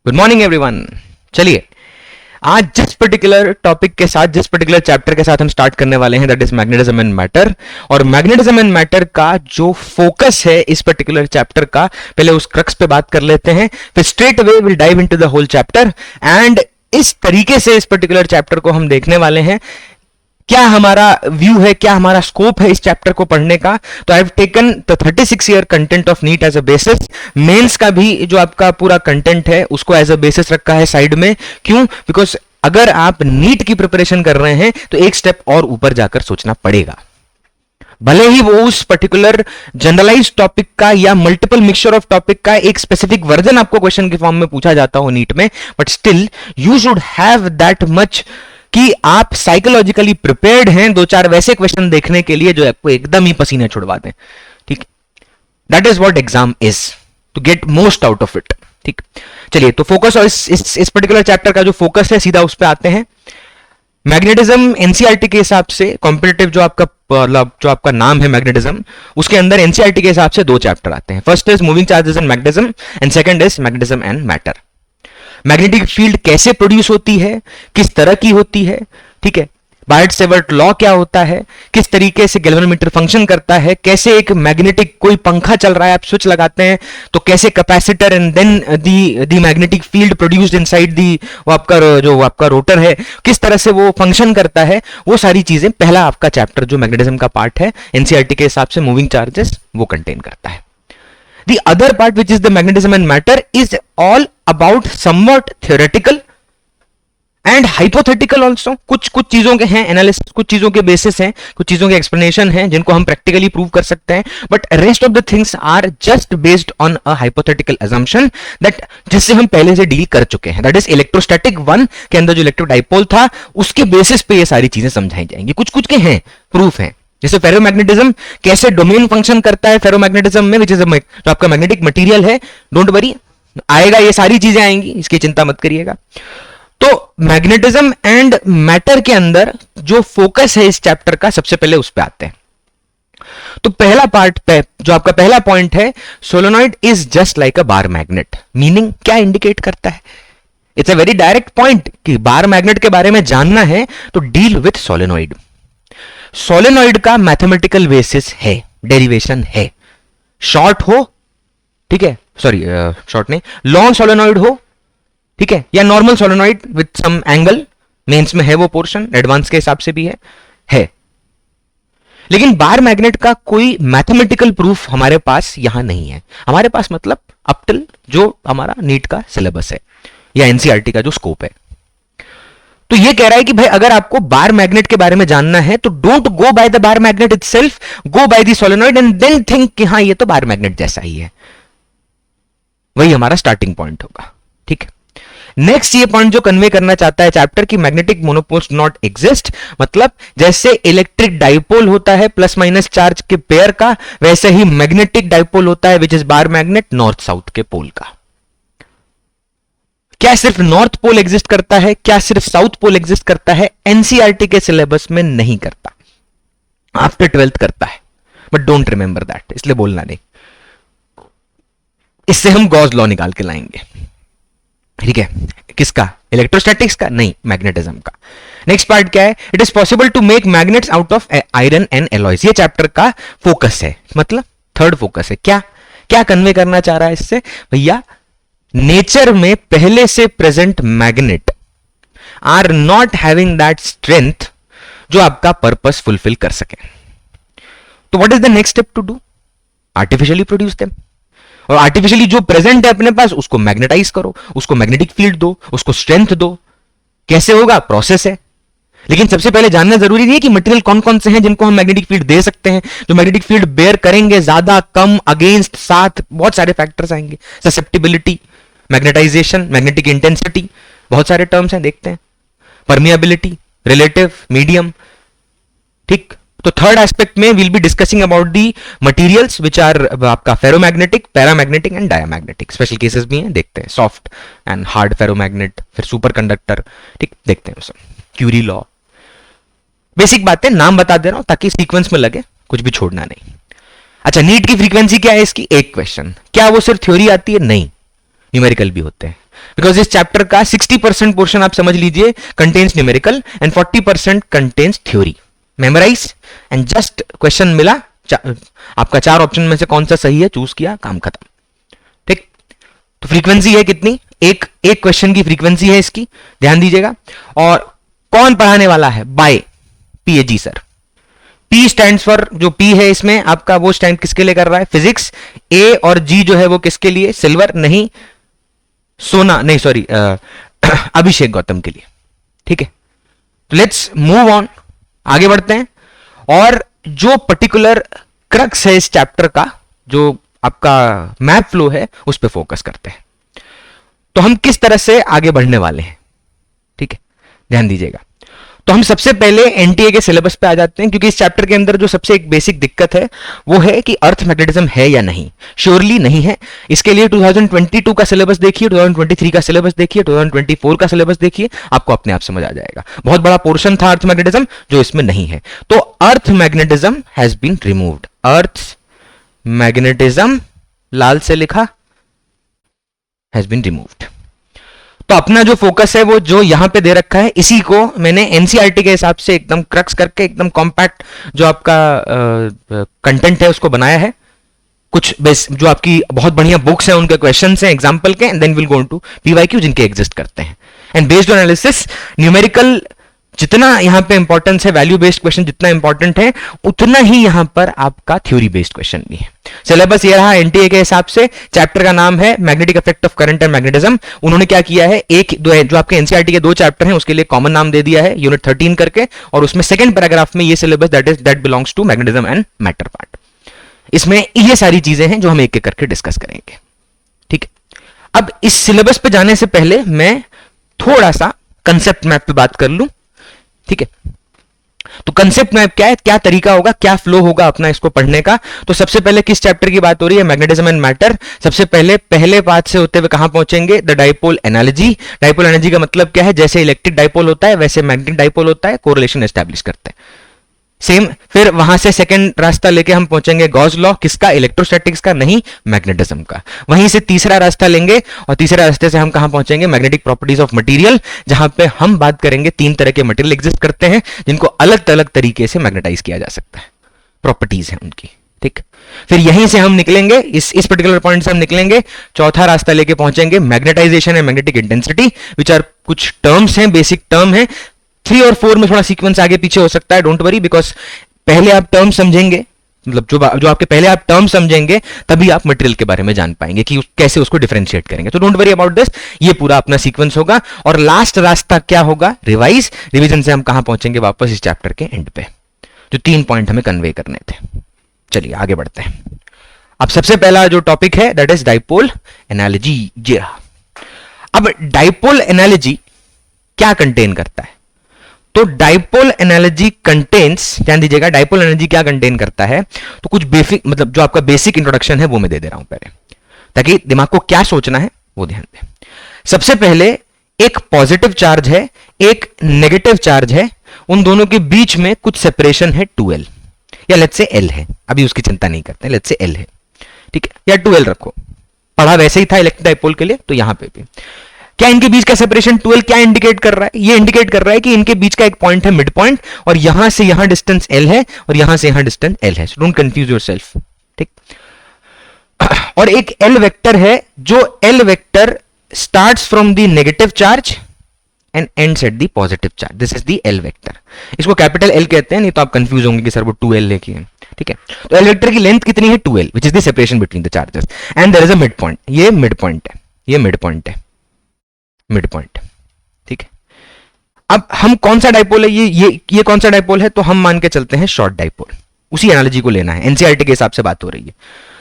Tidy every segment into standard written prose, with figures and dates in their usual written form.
Good morning everyone. चलिए आज जिस पर्टिकुलर टॉपिक के साथ, जिस पर्टिकुलर चैप्टर के साथ हम स्टार्ट करने वाले हैं, that is magnetism and matter. और मैग्नेटिज्म एंड मैटर का जो फोकस है इस पर्टिकुलर चैप्टर का, पहले उस क्रक्स पे बात कर लेते हैं, फिर straight away will dive into the whole chapter. And इस तरीके से इस पर्टिकुलर चैप्टर को हम देखने वाले हैं। क्या हमारा व्यू है, क्या हमारा स्कोप है इस चैप्टर को पढ़ने का। तो I have taken the 36 year content of NEET as a basis. Mains का भी जो आपका पूरा कंटेंट है उसको एज अ बेसिस रखा है साइड में। क्यों? बिकॉज अगर आप नीट की प्रिपरेशन कर रहे हैं तो एक स्टेप और ऊपर जाकर सोचना पड़ेगा। भले ही वो उस पर्टिकुलर जनरलाइज टॉपिक का या मल्टीपल मिक्सचर ऑफ टॉपिक का एक स्पेसिफिक वर्जन आपको क्वेश्चन के फॉर्म में पूछा जाता हो नीट में, but still you should have that much कि आप साइकोलॉजिकली प्रिपेयर्ड हैं दो चार वैसे क्वेश्चन देखने के लिए जो आपको एकदम ही पसीने छुड़वा दें। ठीक, that is what exam is, to get most out of it. ठीक, चलिए तो फोकस और इस पर्टिकुलर चैप्टर का जो फोकस है सीधा उस पर आते हैं। मैग्नेटिज्म एनसीईआरटी के हिसाब से कॉम्पिटिटिव जो आपका नाम है मैग्नेटिज्म, उसके अंदर एनसीईआरटी के हिसाब से दो चैप्टर आते हैं। First is moving charges and magnetism and second is magnetism and matter. Magnetic field कैसे प्रोड्यूस होती है, किस तरह की होती है, ठीक है, बायट-सेवर्ट लॉ क्या होता है, किस तरीके से गैल्वेनोमीटर फंक्शन करता है, कैसे एक मैग्नेटिक कोई पंखा चल रहा है आप स्विच लगाते हैं तो कैसे capacitor and then the magnetic field produced inside the वो आपका रोटर है, किस तरह से वो फंक्शन करता है, वो सारी चीजें पहला आपका चैप्टर जो मैग्नेटिज्म का पार्ट है एनसीईआरटी के हिसाब से मूविंग चार्जेस वो कंटेन करता है। The other part, which is the magnetism and matter, is all about somewhat theoretical and hypothetical also. कुछ चीजों के हैं एनालिसिस, कुछ चीजों के बेसिस हैं, कुछ चीजों के एक्सप्लेनेशन हैं जिनको हम प्रैक्टिकली प्रूव कर सकते हैं, but rest of the things are just based on a hypothetical assumption that जिससे हम पहले से डील कर चुके हैं। दैट इज इलेक्ट्रोस्टैटिक 1 के अंदर जो इलेक्ट्रिक डाइपोल था उसके बेसिस पे ये सारी चीजें समझाई जाएंगी। कुछ के हैं प्रूफ हैं, जैसे फेरोमैग्नेटिज्म कैसे डोमेन फंक्शन करता है फेरोमैग्नेटिज्म में, विच इज जो आपका मैग्नेटिक मटेरियल है। डोंट वरी, आएगा, ये सारी चीजें आएंगी, इसकी चिंता मत करिएगा। तो मैग्नेटिज्म एंड मैटर के अंदर जो फोकस है इस चैप्टर का, सबसे पहले उस पे आते हैं। तो पहला पार्ट पे जो आपका पहला पॉइंट है, solenoid is just like a bar magnet. Meaning क्या इंडिकेट करता है? It's a very direct point कि बार मैग्नेट के बारे में जानना है तो डील विथ सोलेनॉइड। सोलेनॉइड का मैथमेटिकल बेसिस है, डेरिवेशन है। शॉर्ट हो, ठीक है, सॉरी शॉर्ट नहीं, लॉन्ग सोलेनॉइड हो, ठीक है, या normal solenoid with some angle, mains में है वो पोर्शन, एडवांस के हिसाब से भी है। लेकिन बार मैग्नेट का कोई मैथमेटिकल प्रूफ हमारे पास यहां नहीं है। हमारे पास मतलब अप टिल जो हमारा नीट का सिलेबस है या एनसीईआरटी का जो स्कोप है। तो ये कह रहा है कि भाई अगर आपको बार मैग्नेट के बारे में जानना है तो don't go by the bar magnet itself, go by the solenoid and then think कि हाँ ये तो बार मैग्नेट जैसा ही है। वही हमारा स्टार्टिंग पॉइंट होगा। ठीक है, नेक्स्ट ये पॉइंट जो कन्वे करना चाहता है चैप्टर की, मैग्नेटिक मोनोपोल्स नॉट एग्जिस्ट, मतलब जैसे इलेक्ट्रिक डाइपोल होता है प्लस माइनस चार्ज के पेयर का, वैसे ही मैग्नेटिक डाइपोल होता है which is bar magnet north south के पोल का। क्या सिर्फ नॉर्थ पोल एग्जिस्ट करता है, क्या सिर्फ साउथ पोल एग्जिस्ट करता है? एनसीईआरटी के सिलेबस में नहीं करता, आफ्टर 12th करता है, बट डोंट रिमेंबर दैट, इसलिए बोलना नहीं। इससे हम गॉस लॉ निकाल के लाएंगे। ठीक है, किसका? इलेक्ट्रोस्टैटिक्स का नहीं, मैग्नेटिज्म का। नेक्स्ट पार्ट क्या है? It is possible to make magnets out of iron and alloys. ये चैप्टर का फोकस है, मतलब थर्ड फोकस है। क्या कन्वे करना चाह रहा है इससे? भैया नेचर में पहले से present magnet are not having that strength जो आपका पर्पस फुलफिल कर सके। तो what is the next step to do? Artificially produce them. और आर्टिफिशियली जो प्रेजेंट है अपने पास उसको मैग्नेटाइज करो, उसको मैग्नेटिक फील्ड दो, उसको स्ट्रेंथ दो। कैसे होगा? प्रोसेस है। लेकिन सबसे पहले जानना जरूरी नहीं है कि मटेरियल कौन कौन से हैं जिनको हम मैग्नेटिक फील्ड दे सकते हैं, जो मैग्नेटिक फील्ड बेयर करेंगे, ज्यादा, कम, अगेंस्ट, साथ, बहुत सारे फैक्टर्स आएंगे। ससेप्टिबिलिटी, मैग्नेटाइजेशन, मैग्नेटिक इंटेंसिटी, बहुत सारे टर्म्स हैं, देखते हैं। Permeability, relative, medium. ठीक, तो थर्ड एस्पेक्ट में will be discussing about the materials which are आपका ferromagnetic, paramagnetic and diamagnetic. Special cases भी हैं, देखते हैं, सॉफ्ट एंड हार्ड फेरोमैग्नेट, फिर सुपर कंडक्टर। ठीक, देखते हैं सब, क्यूरी लॉ। बेसिक बातें नाम बता दे रहा हूं ताकि सीक्वेंस में लगे, कुछ भी छोड़ना नहीं। अच्छा, नीट की फ्रीक्वेंसी क्या है इसकी? एक क्वेश्चन। क्या वो सिर्फ थ्योरी आती है? नहीं, न्यूमेरिकल भी होते हैं। बिकॉज इस चैप्टर का 60% पोर्शन आप समझ लीजिए contains numerical and 40% contains theory. Memorise and just question मिला, आपका 4 ऑप्शन में से कौन सा सही है चूज किया, काम खत्म. ठीक. तो फ्रीक्वेंसी है कितनी, एक क्वेश्चन की फ्रीक्वेंसी है इसकी, ध्यान दीजिएगा. और कौन पढ़ाने वाला है, by PAG sir. P stands for, जो P है इसमें आपका वो स्टैंड किसके लिए कर रहा है, फिजिक्स. A और G जो है वो किसके लिए, सिल्वर नहीं, सोना नहीं, सॉरी अभिषेक गौतम के लिए. ठीक है. तो लेट्स मूव ऑन, आगे बढ़ते हैं. और जो पर्टिकुलर क्रक्स है इस चैप्टर का, जो आपका मैप फ्लो है, उस पर फोकस करते हैं. तो हम किस तरह से आगे बढ़ने वाले हैं, ठीक है, ध्यान दीजिएगा. तो हम सबसे पहले एनटीए के सिलेबस पे आ जाते हैं, क्योंकि इस चैप्टर के अंदर जो सबसे एक बेसिक दिक्कत है वो है कि अर्थ मैग्नेटिज्म है या नहीं. श्योरली नहीं है. इसके लिए 2022 का सिलेबस देखिए, 2023 का सिलेबस देखिए, 2024 का सिलेबस देखिए, आपको अपने आप समझ आ जाएगा. बहुत बड़ा पोर्शन था अर्थ मैग्नेटिज्म जो इसमें नहीं है. तो earth magnetism has been removed. Earth magnetism लाल से लिखा, हैज बीन रिमूव्ड. तो अपना जो फोकस है वो जो यहां पे दे रखा है, इसी को मैंने एनसीईआरटी के हिसाब से एकदम क्रक्स करके एकदम कॉम्पैक्ट जो आपका कंटेंट है उसको बनाया है. कुछ बेस जो आपकी बहुत बढ़िया बुक्स हैं उनके क्वेश्चंस हैं एग्जांपल के, and then will go to PYQ जिनके एग्जिस्ट करते हैं. And based on analysis numerical जितना यहां पे इंपॉर्टेंस है, वैल्यू बेस्ड क्वेश्चन जितना इंपॉर्टेंट है, उतना ही यहां पर आपका थ्योरी बेस्ड क्वेश्चन भी है. सिलेबस ये रहा एनटीए के हिसाब से. चैप्टर का नाम है magnetic effect of current and magnetism. उन्होंने क्या किया है, एक दो जो आपके एनसीईआरटी के 2 चैप्टर हैं उसके लिए कॉमन नाम दे दिया है यूनिट 13 करके, और उसमें सेकंड पैराग्राफ में ये syllabus that belongs to magnetism and matter part. इसमें ये सारी चीजें हैं जो हम एक एक करके डिस्कस करेंगे. ठीक है. अब इस सिलेबस पे जाने से पहले मैं थोड़ा सा कंसेप्ट मैप पे बात कर लूं. ठीक है. तो कंसेप्ट मैप क्या है, क्या तरीका होगा, क्या फ्लो होगा अपना इसको पढ़ने का. तो सबसे पहले किस चैप्टर की बात हो रही है, मैग्नेटिज्म एंड मैटर. सबसे पहले पार्ट से होते हुए कहां पहुंचेंगे, the dipole analogy. Dipole analogy का मतलब क्या है, जैसे इलेक्ट्रिक डाइपोल होता है वैसे मैग्नेटिक डाइपोल होता है, कोरिलेशन एस्टैब्लिश करते हैं सेम. फिर वहां से सेकंड रास्ता लेके हम पहुंचेंगे गॉस लॉ, किसका, इलेक्ट्रोस्टैटिक्स का, नहीं मैग्नेटिज्म का. वहीं से तीसरा रास्ता लेंगे और तीसरे रास्ते से हम कहां पहुंचेंगे, मैग्नेटिक प्रॉपर्टीज ऑफ मटेरियल, जहां पे हम बात करेंगे 3 तरह के मटेरियल एग्जिस्ट करते हैं जिनको अलग अलग तरीके से मैग्नेटाइज किया जा सकता है, प्रॉपर्टीज है उनकी. ठीक. फिर यहीं से हम निकलेंगे, इस पर्टिकुलर पॉइंट से हम निकलेंगे, चौथा रास्ता लेके पहुंचेंगे magnetisation and magnetic intensity, which are कुछ टर्म्स हैं, बेसिक टर्म है. 3 और 4 में थोड़ा सीक्वेंस आगे पीछे हो सकता है, डोंट वरी, बिकॉज पहले आप टर्म समझेंगे, मतलब जो आपके पहले आप टर्म समझेंगे तभी आप मटेरियल के बारे में जान पाएंगे कि कैसे उसको डिफरेंशिएट करेंगे. तो डोंट वरी अबाउट दिस, ये पूरा अपना सीक्वेंस होगा. और लास्ट रास्ता क्या होगा, रिवीजन से हम कहां पहुंचेंगे, वापस इस चैप्टर के एंड पे, जो 3 पॉइंट हमें कन्वे करने थे. चलिए आगे बढ़ते हैं. अब सबसे पहला जो टॉपिक है दैट इज डाइपोल एनालॉजी. अब डाइपोल एनालॉजी क्या कंटेन करता है, तो डाइपोल एनालॉजी कंटेन्स, ध्यान दीजिएगा, डाइपोल एनालॉजी क्या कंटेन करता है. तो कुछ बेसिक, मतलब जो आपका बेसिक इंट्रोडक्शन है वो मैं दे दे रहा हूं पहले, ताकि दिमाग को क्या सोचना है वो ध्यान दें. सबसे पहले एक पॉजिटिव चार्ज है, एक नेगेटिव चार्ज है, उन दोनों के बीच में कुछ सेपरेशन है 2l, या लेट्स से l है, अभी उसकी चिंता नहीं करते, लेट्स से l है. ठीक है, या 2l रखो, पढ़ा वैसे ही था इलेक्ट्रिक डाइपोल के लिए, तो यहां पे भी क्या इनके बीच का सेपरेशन 12 क्या इंडिकेट कर रहा है, ये इंडिकेट कर रहा है कि इनके बीच का एक पॉइंट है मिड पॉइंट, और यहां से यहां डिस्टेंस l है और यहां से यहां डिस्टेंस l है. So don't confuse yourself. ठीक. और एक l वेक्टर है, जो l vector starts from the negative charge and ends at the positive charge. This is the l vector. इसको कैपिटल L कहते हैं, नहीं तो आप कंफ्यूज होंगे कि सर वो 2l लेके है. ठीक है. तो l वेक्टर की लेंथ कितनी है, 2l, which is the separation between the charges, and there is a mid point. ये मिड पॉइंट है, ये मिड पॉइंट है, मिड पॉइंट. ठीक है. अब हम कौन सा डाइपोल है, ये कौन सा डाइपोल है, तो हम मान के चलते हैं शॉर्ट डाइपोल. उसी एनालॉजी को लेना है, एनसीईआरटी के हिसाब से बात हो रही है,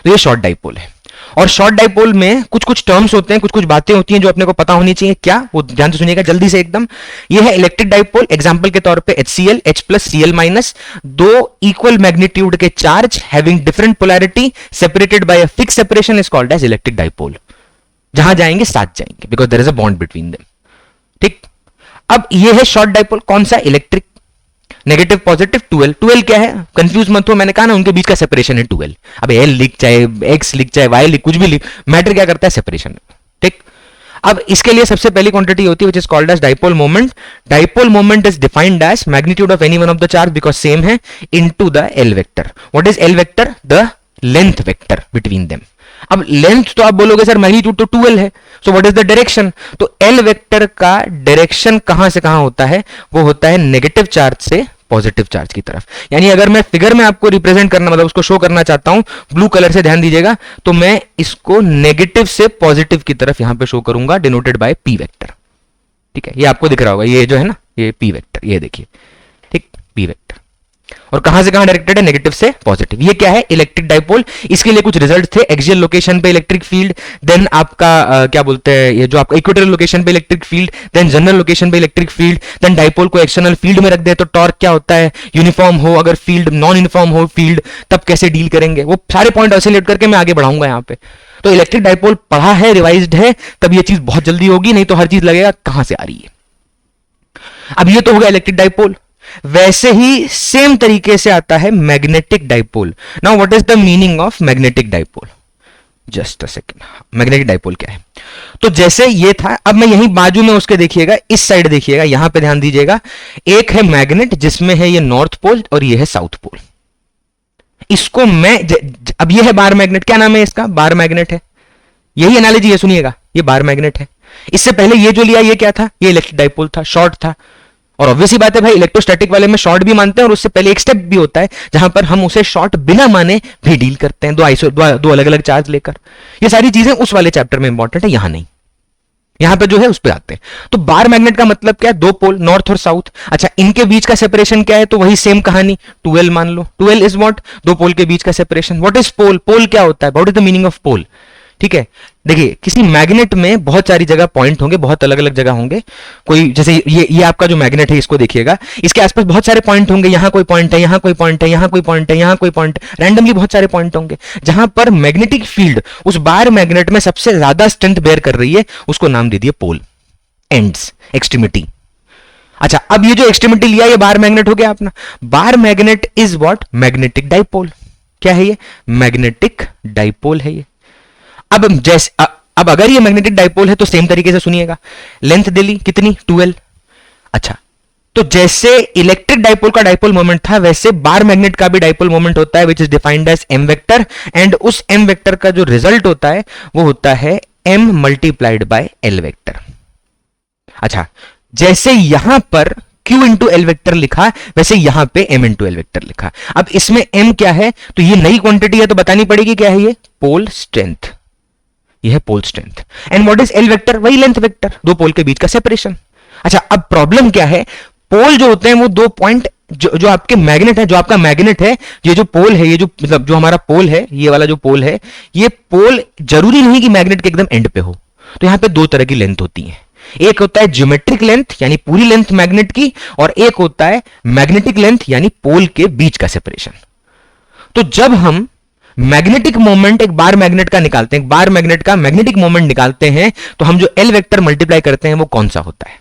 तो ये शॉर्ट डाइपोल है. और शॉर्ट डाइपोल में कुछ कुछ टर्म्स होते हैं, कुछ कुछ बातें होती हैं जो अपने को पता होनी चाहिए. क्या, वो ध्यान से सुनिएगा जल्दी से एकदम. ये है इलेक्ट्रिक डाइपोल. एग्जांपल के तौर पे HCl, H plus Cl minus, 2 equal magnitude के charge having different polarity separated by a fix separation is called as electric dipole. जहां जाएंगे साथ जाएंगे, because there is a bond between them. ठीक. अब ये है शॉर्ट डाइपोल. कौन सा, इलेक्ट्रिक, नेगेटिव पॉजिटिव, 2l क्या है, कंफ्यूज मत हो, मैंने कहा ना उनके बीच का सेपरेशन है 2l. अब l लिख चाहे x लिख चाहे y लिख, कुछ भी लिख, मैटर क्या करता है, सेपरेशन. ठीक. अब इसके लिए सबसे पहली क्वांटिटी होती है which is called as dipole moment. Dipole moment is defined as magnitude of any one of the charge because same है into the L vector. What is L vector? The length vector between them. अब length तो आप बोलोगे sir magnitude तो 2l है, so what is the direction? तो L vector का direction कहां से कहां होता है? वो होता है नेगेटिव चार्ज से पॉजिटिव चार्ज की तरफ. यानी अगर मैं फिगर में आपको रिप्रेजेंट करना मतलब उसको शो करना चाहता हूं ब्लू कलर से, ध्यान दीजिएगा, तो मैं इसको नेगेटिव से पॉजिटिव की तरफ यहां पे शो करूंगा, डिनोटेड बाय पी वेक्टर. ठीक है, ये आपको दिख रहा होगा, ये जो है ना ये पी वेक्टर, ये देखिए, ठीक, पी वेक्टर. और कहां से कहां डायरेक्टेड है? नेगेटिव से पॉजिटिव. ये क्या है? Electric dipole. इसके लिए कुछ रिजल्ट थे. एक्सियल लोकेशन पे इलेक्ट्रिक फील्ड, देन आपका क्या बोलते हैं ये जो आपका इक्वेटोरियल लोकेशन पे electric field, then general location पे इलेक्ट्रिक फील्ड, देन डाइपोल को एक्सटर्नल फील्ड में रख दे तो टॉर्क क्या होता है, यूनिफॉर्म हो, अगर फील्ड नॉन यूनिफॉर्म हो फील्ड तब कैसे डील करेंगे, वो सारे पॉइंट आइसोलेट करके मैं आगे बढ़ाऊंगा यहाँ पे. तो इलेक्ट्रिक डाइपोल पढ़ा है, रिवाइज्ड है, तब ये चीज बहुत जल्दी होगी, नहीं तो हर चीज लगेगा कहां से आ रही है. अब ये तो हो गया इलेक्ट्रिक डाइपोल. वैसे ही सेम तरीके से आता है magnetic dipole. Now what is the meaning of magnetic dipole? Just a second. Magnetic dipole क्या है? तो जैसे ये था, अब मैं यहीं बाजू में उसके देखिएगा, इस साइड देखिएगा, यहां पे ध्यान दीजिएगा, एक है मैग्नेट जिसमें है ये नॉर्थ पोल और ये है साउथ पोल. इसको मैं अब ये है बार मैग्नेट. क्या नाम है इसका? बार मैग्नेट है. यही एनालॉजी है, सुनिएगा, ये बार मैग्नेट है. इससे पहले ये जो लिया ये क्या था? ये इलेक्ट्रिक डाइपोल था, शॉर्ट था. और ऑब्वियसली बात है भाई, इलेक्ट्रोस्टैटिक वाले में शॉर्ट भी मानते हैं और उससे पहले एक स्टेप भी होता है जहां पर हम उसे शॉर्ट बिना माने भी डील करते हैं, दो अलग अलग चार्ज लेकर. ये सारी चीजें उस वाले चैप्टर में इंपॉर्टेंट है, यहां नहीं. यहां पे जो है उस पे आते हैं. तो बार मैग्नेट का मतलब क्या है? दो पोल, नॉर्थ और साउथ. अच्छा, इनके बीच का सेपरेशन क्या है? तो वही सेम कहानी, 2l मान लो. 2l is what? दो पोल के बीच का separation. What is pole? Pole क्या होता है? What is the meaning of pole? ठीक है, देखिए किसी मैग्नेट में बहुत सारी जगह पॉइंट होंगे, बहुत अलग अलग जगह होंगे. कोई जैसे ये आपका जो मैग्नेट है इसको देखिएगा, इसके आसपास बहुत सारे पॉइंट होंगे. यहां कोई पॉइंट है, यहां कोई पॉइंट है, यहां कोई पॉइंट है, यहां कोई पॉइंट, रैंडमली बहुत सारे पॉइंट होंगे. जहां पर मैग्नेटिक फील्ड उस बार मैग्नेट में सबसे ज्यादा स्ट्रेंथ बेयर कर रही है, उसको नाम दे दिए पोल, एंड्स, एक्सट्रीमिटी. अच्छा, अब ये जो एक्सट्रीमिटी लिया ये बार मैग्नेट हो गया अपना. बार magnet is what? Magnetic dipole. क्या है ये? मैग्नेटिक डाइपोल है ये. अब अगर ये मैग्नेटिक डाइपोल है तो सेम तरीके से सुनिएगा, लेंथ दे ली कितनी? 2l. अच्छा, तो जैसे इलेक्ट्रिक डाइपोल का डाइपोल मोमेंट था वैसे बार मैग्नेट का भी डाइपोल मोमेंट होता है which is defined as m vector. And उस m वेक्टर का जो रिजल्ट होता है वो होता है m multiplied by l vector. अच्छा, जैसे यहां पर q इंटू एल वेक्टर लिखा वैसे यहां पे m इंटू एल वेक्टर लिखा. अब इसमें m क्या है? तो ये नई क्वांटिटी है तो बतानी पड़ेगी क्या है ये? Pole strength. ये है pole strength. And what is L vector? वही लेंथ वेक्टर, दो पोल के बीच का सेपरेशन. अच्छा, अब प्रॉब्लम क्या है? पोल जो होते हैं वो दो पॉइंट जो आपके मैग्नेट है, जो आपका मैग्नेट है, ये जो पोल है, ये जो मतलब जो हमारा पोल है, ये वाला जो पोल है, ये पोल जरूरी नहीं कि मैग्नेट के एकदम एंड पे हो. तो यहां पे दो तरह की लेंथ होती है. एक होता है ज्योमेट्रिक लेंथ यानी पूरी लेंथ मैग्नेट की, और एक होता है मैग्नेटिक लेंथ यानी पोल के बीच का सेपरेशन. तो जब हम मैग्नेटिक मोमेंट एक बार मैग्नेट का निकालते हैं, एक बार मैग्नेट का मैग्नेटिक मोमेंट निकालते हैं, तो हम जो एल वेक्टर मल्टीप्लाई करते हैं वो कौन सा होता है?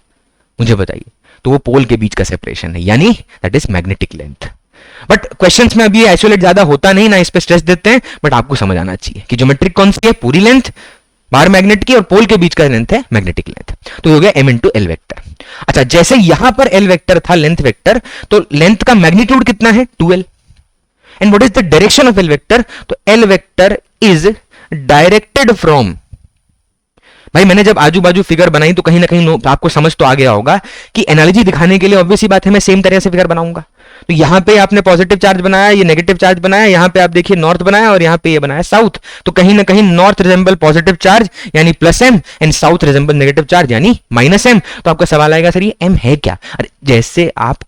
मुझे बताइए. तो वो पोल के बीच का सेपरेशन है, यानी that is magnetic length. But questions में अभी आइसोलेट ज्यादा होता नहीं ना, इस पे स्ट्रेस देते हैं, बट आपको समझ आना चाहिए कि ज्योमेट्रिक कौन सी है? पूरी लेंथ बार मैग्नेट की, और पोल के बीच का लेंथ है मैग्नेटिक लेंथ. तो हो गया m इंटू एल वेक्टर. अच्छा, जैसे यहां पर एल वेक्टर था लेंथ वेक्टर, तो लेंथ का मैग्नीट्यूड कितना है? 2l. And what is the direction of L vector? तो L vector is directed from. भाई मैंने जब आजू बाजू फिगर बनाई तो कहीं ना कहीं आपको समझ तो आ गया होगा कि एनालॉजी दिखाने के लिए ऑब्वियसली बात है मैं सेम तरह से फिगर बनाऊंगा. तो यहां पे आपने पॉजिटिव चार्ज बनाया, ये नेगेटिव चार्ज बनाया, यहां पे आप देखिए नॉर्थ बनाया और यहां पे ये बनाया साउथ. तो कहीं ना कहीं नॉर्थ रिजेंबल पॉजिटिव चार्ज यानी plus m and south resemble negative charge यानी माइनस m. तो आपका सवाल आएगा सर ये m है क्या? अरे जैसे आप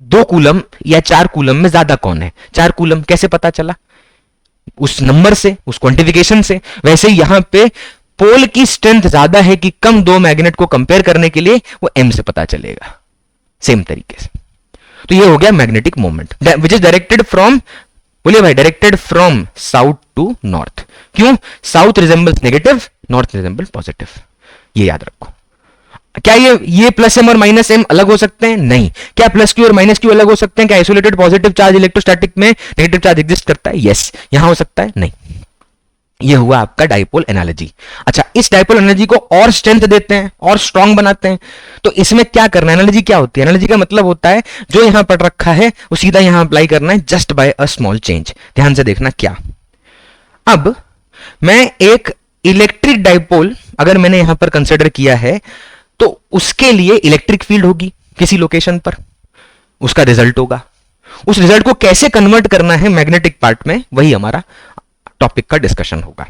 2 कूलम या 4 कूलम में ज्यादा कौन है? 4 कूलम कैसे पता चला? उस नंबर से, उस क्वांटिफिकेशन से. वैसे यहां पे पोल की स्ट्रेंथ ज्यादा है कि कम, दो मैग्नेट को कंपेयर करने के लिए वो m से पता चलेगा सेम तरीके से. तो ये हो गया magnetic moment which is directed from, बोलिए भाई, directed from south to north. क्यों? South resembles negative, north resemble positive. ये याद रखो. क्या ये प्लस m और माइनस m अलग हो सकते हैं? नहीं. क्या प्लस q और माइनस q अलग हो सकते हैं? क्या आइसोलेटेड पॉजिटिव चार्ज इलेक्ट्रोस्टैटिक में नेगेटिव चार्ज एग्जिस्ट करता है? यस. यहां हो सकता है? नहीं. ये हुआ आपका डाइपोल एनालॉजी। अच्छा, इस डाइपोल एनालॉजी को और स्ट्रेंथ देते हैं और स्ट्रांग बनाते हैं। तो इसमें क्या करना है, एनालॉजी क्या होती है? एनालॉजी का मतलब होता है जो यहां पढ़ रखा है वो सीधा यहां अप्लाई करना है, just by a small change. ध्यान से देखना क्या। अब मैं एक इलेक्ट्रिक डाइपोल अगर मैंने यहां पर कंसिडर किया है तो उसके लिए इलेक्ट्रिक फील्ड होगी किसी लोकेशन पर, उसका रिजल्ट होगा। उस रिजल्ट को कैसे कन्वर्ट करना है मैग्नेटिक पार्ट में, वही हमारा टॉपिक का डिस्कशन होगा।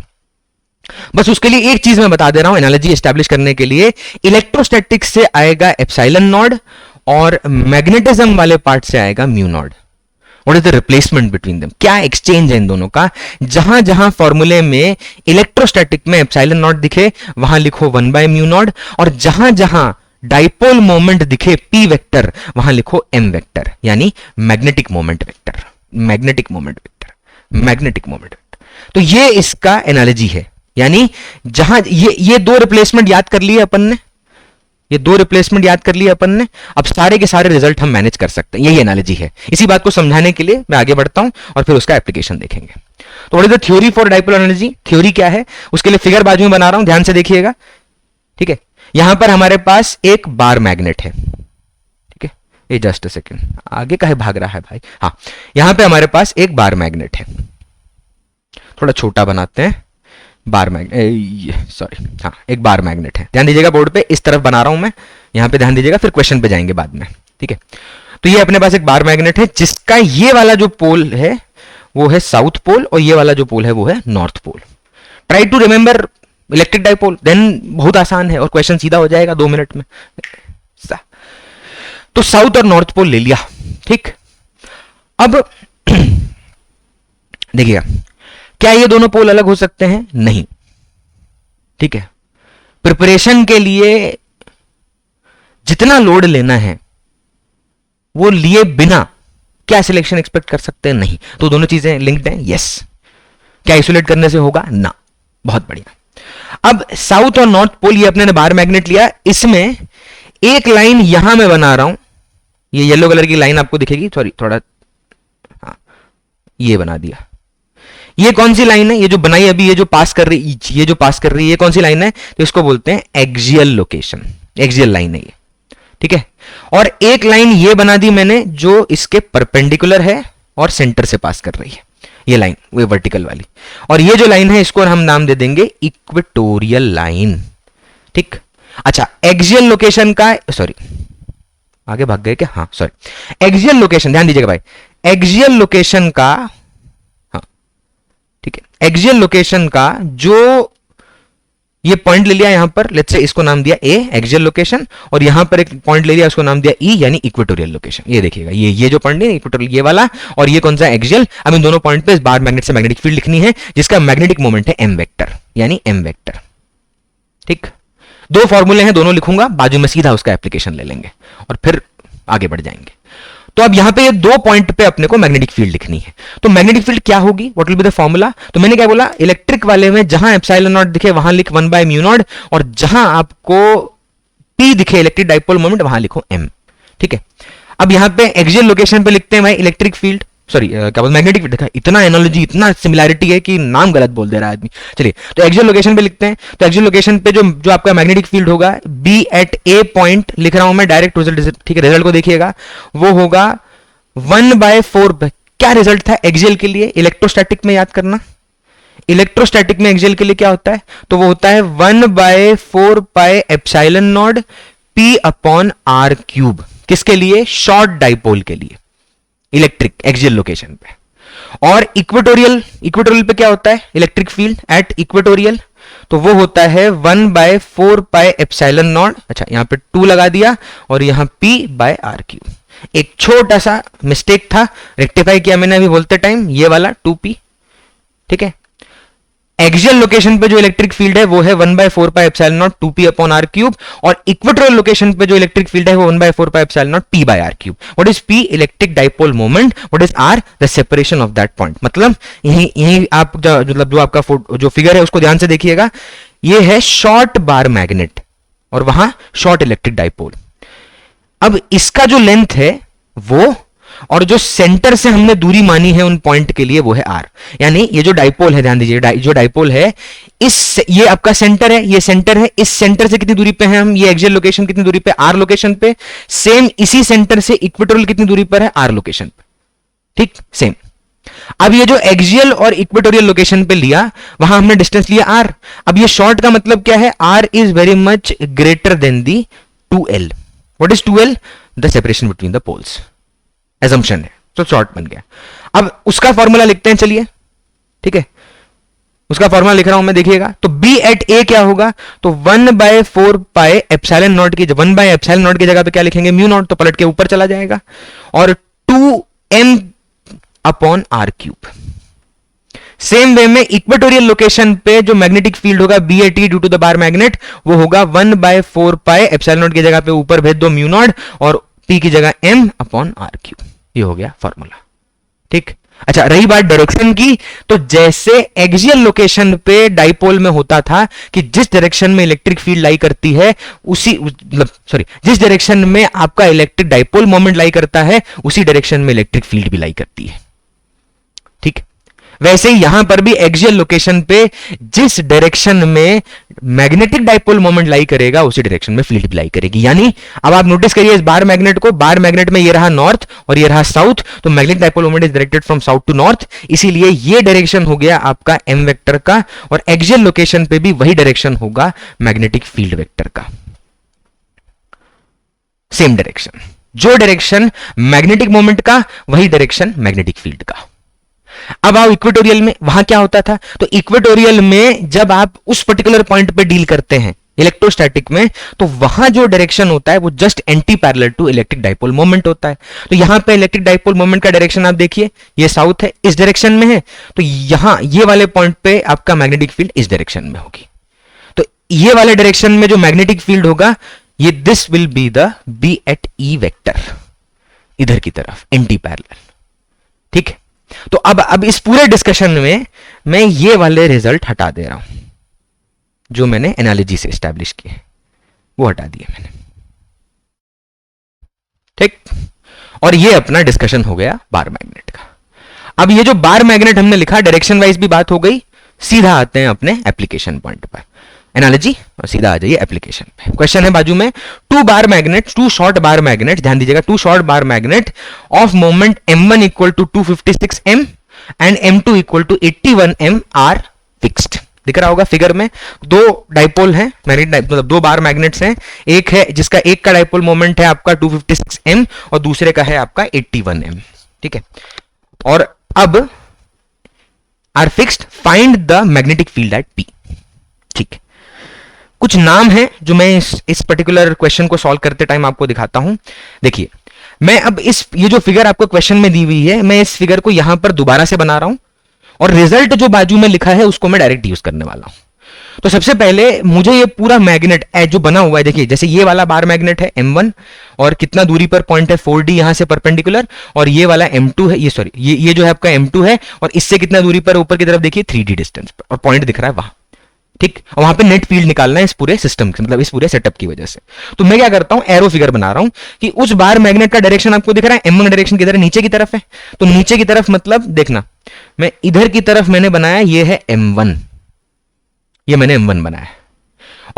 बस उसके लिए एक चीज मैं बता दे रहा हूं, एनालॉजी एस्टैब्लिश करने के लिए इलेक्ट्रोस्टैटिक्स से आएगा एप्सिलॉन नॉट और मैग्नेटिज्म वाले पार्ट से आएगा mu naught. What is the replacement between them, क्या एक्सचेंज है इन दोनों का? जहां जहां फॉर्मूले में इलेक्ट्रोस्टैटिक में एप्सिलॉन नॉट दिखे वहां लिखो 1 बाय म्यू नॉट, और जहां जहां डाइपोल मोमेंट दिखे पी वेक्टर वहां लिखो एम वेक्टर, यानी magnetic moment vector, magnetic moment vector, magnetic moment vector. तो ये इसका एनालॉजी है। यानी जहां ये दो रिप्लेसमेंट याद कर लिए अपन ने, ये दो रिप्लेसमेंट याद कर लिए अपन ने, अब सारे के सारे रिजल्ट हम मैनेज कर सकते हैं। यही एनालॉजी है। इसी बात को समझाने के लिए मैं आगे बढ़ता हूं और फिर उसका एप्लीकेशन देखेंगे। तो what is the theory for dipole analogy? Theory क्या है उसके लिए फिगर बाजू में बना रहा हूं, ध्यान से देखिएगा। ठीक है, यहां पर हमारे पास एक बार मैग्नेट है। ठीक है, ये जस्ट अ सेकेंड, आगे काहे भाग रहा है भाई? हाँ, यहां पे हमारे पास एक बार मैग्नेट है। थोड़ा छोटा बनाते हैं, बार मैग्नेट, सॉरी, हाँ, एक बार मैग्नेट है। ध्यान दीजिएगा, बोर्ड पे इस तरफ बना रहा हूं मैं, यहां पे ध्यान दीजिएगा, फिर क्वेश्चन पे जाएंगे बाद में। ठीक है, तो ये अपने पास एक बार मैग्नेट है जिसका ये वाला जो पोल है वो है साउथ पोल और ये वाला जो पोल है वो है north pole. Try to remember electric dipole, then बहुत आसान है और क्वेश्चन सीधा हो जाएगा 2 मिनट में। तो साउथ और नॉर्थ पोल ले लिया। ठीक, अब देखिएगा, क्या ये दोनों पोल अलग हो सकते हैं? नहीं। ठीक है, प्रिपरेशन के लिए जितना लोड लेना है वो लिए बिना क्या सिलेक्शन एक्सपेक्ट कर सकते हैं? नहीं। तो दोनों चीजें लिंक्ड हैं? यस। क्या आइसोलेट करने से होगा? ना। बहुत बढ़िया। अब साउथ और नॉर्थ पोल ये अपने ने बार मैग्नेट लिया, इसमें एक लाइन यहां मैं बना रहा हूं, ये येलो कलर की लाइन आपको दिखेगी, सॉरी थोड़ा, हाँ, ये बना दिया। ये कौन सी लाइन है? ये जो बनाई अभी, ये जो पास कर रही, ये जो पास कर रही है, ये कौन सी लाइन है? तो इसको बोलते हैं एक्सियल लोकेशन, एक्सियल लाइन है ये। ठीक है, और एक लाइन ये बना दी मैंने जो इसके परपेंडिकुलर है और सेंटर से पास कर रही है, ये लाइन, वो वर्टिकल वाली। और ये जो लाइन है इसको हम नाम दे देंगे इक्वेटोरियल लाइन। ठीक, अच्छा, एक्सियल लोकेशन का, सॉरी आगे भाग गए क्या? हाँ सॉरी, एक्सियल लोकेशन, ध्यान दीजिएगा भाई, एक्सियल लोकेशन का, हाँ ठीक है, एक्सियल लोकेशन का जो ये पॉइंट ले लिया यहां पर, लेट्स से इसको नाम दिया ए, एक्सियल लोकेशन, और यहां पर एक पॉइंट ले लिया, उसको नाम दिया ई, यानी इक्वेटोरियल लोकेशन। ये देखिएगा, ये जो पॉइंट है इक्वेटोरियल, ये वाला, और ये कौन सा? एक्सियल। अब इन दोनों पॉइंट पे इस बार मैग्नेट से मैग्नेटिक फील्ड लिखनी है जिसका मैग्नेटिक मोमेंट है एम वेक्टर, यानी एम वेक्टर। ठीक, दो फॉर्मूले हैं, दोनों लिखूंगा, बाजू में सीधा उसका एप्लीकेशन ले लेंगे और फिर आगे बढ़ जाएंगे। तो अब यहां पे ये दो पॉइंट पे अपने को मैग्नेटिक फील्ड लिखनी है। तो मैग्नेटिक फील्ड क्या होगी? What will be the formula? तो मैंने क्या बोला, इलेक्ट्रिक वाले में जहां एप्सिलॉन नॉट दिखे वहां लिख 1 बाय म्यू नॉट, और जहां आपको P दिखे इलेक्ट्रिक डाइपोल मोमेंट वहां लिखो M। ठीक है, अब यहां पे एक्सियल लोकेशन पे लिखते हैं भाई इलेक्ट्रिक फील्ड, सॉरी क्या बोल, मैग्नेटिक फील्ड। देखा, इतना एनालॉजी, इतना सिमिलैरिटी है कि नाम गलत बोल दे रहा है आदमी। चलिए, तो एक्सियल लोकेशन पे लिखते हैं। तो एक्सियल लोकेशन पे जो आपका मैग्नेटिक फील्ड होगा, बी एट ए पॉइंट लिख रहा हूं मैं, डायरेक्ट रिजल्ट। ठीक है, रिजल्ट को देखिएगा, वो होगा 1/4। क्या रिजल्ट था एक्सियल के लिए? इलेक्ट्रोस्टैटिक में याद करना, इलेक्ट्रोस्टैटिक में एक्सियल के लिए क्या होता है? तो वो होता है 1/4 pi epsilon not P upon R cube. किसके लिए? शॉर्ट डाइपोल के लिए, इलेक्ट्रिक एक्सियल लोकेशन पे। और इक्वेटोरियल, इक्वेटोरियल पे क्या होता है? इलेक्ट्रिक फील्ड एट इक्वेटोरियल, तो वो होता है 1/4 पाई एप्सिलॉन नॉट, अच्छा यहां पे 2 लगा दिया, और यहां P/R क्यूब। एक छोटा सा मिस्टेक था, रेक्टिफाई किया मैंने अभी बोलते टाइम, ये वाला 2P। ठीक है, एक्सियल लोकेशन पे जो इलेक्ट्रिक फील्ड है वो है 1/4 pi epsilon not 2P upon R cube, और इक्वेटोरियल लोकेशन पे जो इलेक्ट्रिक फील्ड है वो 1/4 pi epsilon not P/R cube. What is P? Electric dipole moment. What is R? The separation of that point. मतलब यही आप मतलब जो आपका जो फिगर है उसको ध्यान से देखिएगा, ये है शॉर्ट बार मैग्नेट और वहां शॉर्ट इलेक्ट्रिक डाइपोल। अब इसका जो लेंथ है वो और जो सेंटर से हमने दूरी मानी है उन पॉइंट के लिए वो है r। यानी ये जो डाइपोल है, ध्यान दीजिए, जो डाइपोल है, इस ये आपका सेंटर है, ये सेंटर है, इस सेंटर से कितनी दूरी पे है हम, ये एक्सियल लोकेशन कितनी दूरी पे, r लोकेशन पे। सेम इसी सेंटर से इक्वेटोरियल कितनी दूरी पर है, r लोकेशन पे। ठीक, सेम। अब ये जो एक्सियल और इक्वेटोरियल लोकेशन पे लिया, वहां हमने डिस्टेंस लिया r। अब ये शॉर्ट का मतलब क्या है, r is very much greater than the 2l। What is 2l? The separation between the poles, assumption है, तो शॉर्ट बन गया। अब उसका फॉर्मूला लिखते हैं, चलिए, ठीक है, उसका फॉर्मूला लिख रहा हूं मैं, देखिएगा। तो b एट a क्या होगा, तो 1/4 पाई एप्सिलॉन नॉट की, 1/एप्सिलॉन नॉट की जगह पे क्या लिखेंगे, म्यू नॉट, तो पलट के ऊपर चला जाएगा, और 2m upon r cube. Same way में इक्वेटोरियल लोकेशन पे जो मैग्नेटिक फील्ड होगा b a t due to the bar magnet, वो होगा 1/4 पाई एप्सिलॉन नॉट की जगह पे ऊपर भेज दो म्यू नॉट, और p की जगह m अपॉन r क्यूब। ये हो गया फॉर्मूला, ठीक। अच्छा, रही बात डायरेक्शन की, तो जैसे एक्सियल लोकेशन पे डाइपोल में होता था कि जिस डायरेक्शन में इलेक्ट्रिक फील्ड लाई करती है उसी, मतलब सॉरी, जिस डायरेक्शन में आपका इलेक्ट्रिक डाइपोल मोमेंट लाई करता है उसी डायरेक्शन में इलेक्ट्रिक फील्ड भी लाई करती है, ठीक। वैसे ही यहां पर भी एक्सियल लोकेशन पे जिस डायरेक्शन में मैग्नेटिक डाइपोल मोमेंट लाई करेगा उसी डायरेक्शन में फील्ड भी लाई करेगी। यानी अब आप नोटिस करिए इस बार मैग्नेट को, बार मैग्नेट में ये रहा नॉर्थ और ये रहा साउथ, तो magnetic dipole moment is directed from south to north, इसीलिए ये डायरेक्शन हो गया आपका एम वेक्टर का, और एक्सियल लोकेशन पे भी वही डायरेक्शन होगा मैग्नेटिक फील्ड वेक्टर का, सेम डायरेक्शन। जो डायरेक्शन मैग्नेटिक मोमेंट का वही डायरेक्शन मैग्नेटिक फील्ड का। अब आओ इक्वेटोरियल में, वहां क्या होता था, तो इक्वेटोरियल में जब आप उस पर्टिकुलर पॉइंट पे डील करते हैं इलेक्ट्रोस्टैटिक में, तो वहां जो डायरेक्शन होता है वो just anti parallel to electric dipole moment होता है। तो यहां पे इलेक्ट्रिक डाइपोल मोमेंट का डायरेक्शन आप देखिए, ये साउथ है, इस डायरेक्शन में है, तो यहां ये वाले पॉइंट पे आपका मैग्नेटिक फील्ड इस डायरेक्शन में होगी। तो ये वाले डायरेक्शन में जो मैग्नेटिक फील्ड होगा, ये this will be the b at e vector, इधर की तरफ एंटी पैरेलल, ठीक है। तो अब इस पूरे डिस्कशन में मैं ये वाले रिजल्ट हटा दे रहा हूं जो मैंने एनालॉजी से एस्टैब्लिश किए, वो हटा दिए मैंने, ठीक। और ये अपना डिस्कशन हो गया बार मैग्नेट का। अब ये जो बार मैग्नेट हमने लिखा, डायरेक्शन वाइज भी बात हो गई, सीधा आते हैं अपने एप्लीकेशन पॉइंट पर, एनालॉजी, और सीधा आ जाइए एप्लीकेशन पे। क्वेश्चन है बाजू में, टू शॉर्ट बार मैग्नेट, ध्यान दीजिएगा, two short bar magnet of moment m1 equal to 256 m and m2 equal to 81 m are fixed. दिख रहा होगा फिगर में, दो डाइपोल हैं, मतलब दो बार मैग्नेट्स हैं, एक है जिसका एक का डाइपोल मोमेंट है आपका 256 m और दूसरे का है आपका 81 m, ठीक है। और अब are fixed, find the magnetic field at p, ठीक है। कुछ नाम है जो मैं इस पर्टिकुलर क्वेश्चन को सॉल्व करते टाइम आपको दिखाता हूं। देखिए, मैं अब ये जो फिगर आपको क्वेश्चन में दी हुई है, मैं इस फिगर को यहां पर दोबारा से बना रहा हूं, और रिजल्ट जो बाजू में लिखा है उसको मैं डायरेक्ट यूज करने वाला हूं। तो सबसे पहले मुझे ये पूरा मैग्नेट जो बना हुआ है, देखिए जैसे ये वाला बार मैग्नेट है m1, और कितना दूरी पर पॉइंट है 4d यहां से परपेंडिकुलर, और ये वाला m2 है, ये जो है आपका m2 है, और इससे कितना दूरी पर ऊपर की तरफ देखिए 3d डिस्टेंस पर, और पॉइंट दिख रहा है वहां, ठीक। और वहां पे नेट फील्ड निकालना है इस पूरे सिस्टम, मतलब इस पूरे सेटअप की वजह से। तो मैं क्या करता हूं, एरो फिगर बना रहा हूं कि उस बार मैग्नेट का डायरेक्शन आपको दिख रहा है, m1 डायरेक्शन किधर है, नीचे की तरफ है, तो नीचे की तरफ मतलब देखना, मैं इधर की तरफ मैंने बनाया, ये है m1, ये मैंने m1 बनाया,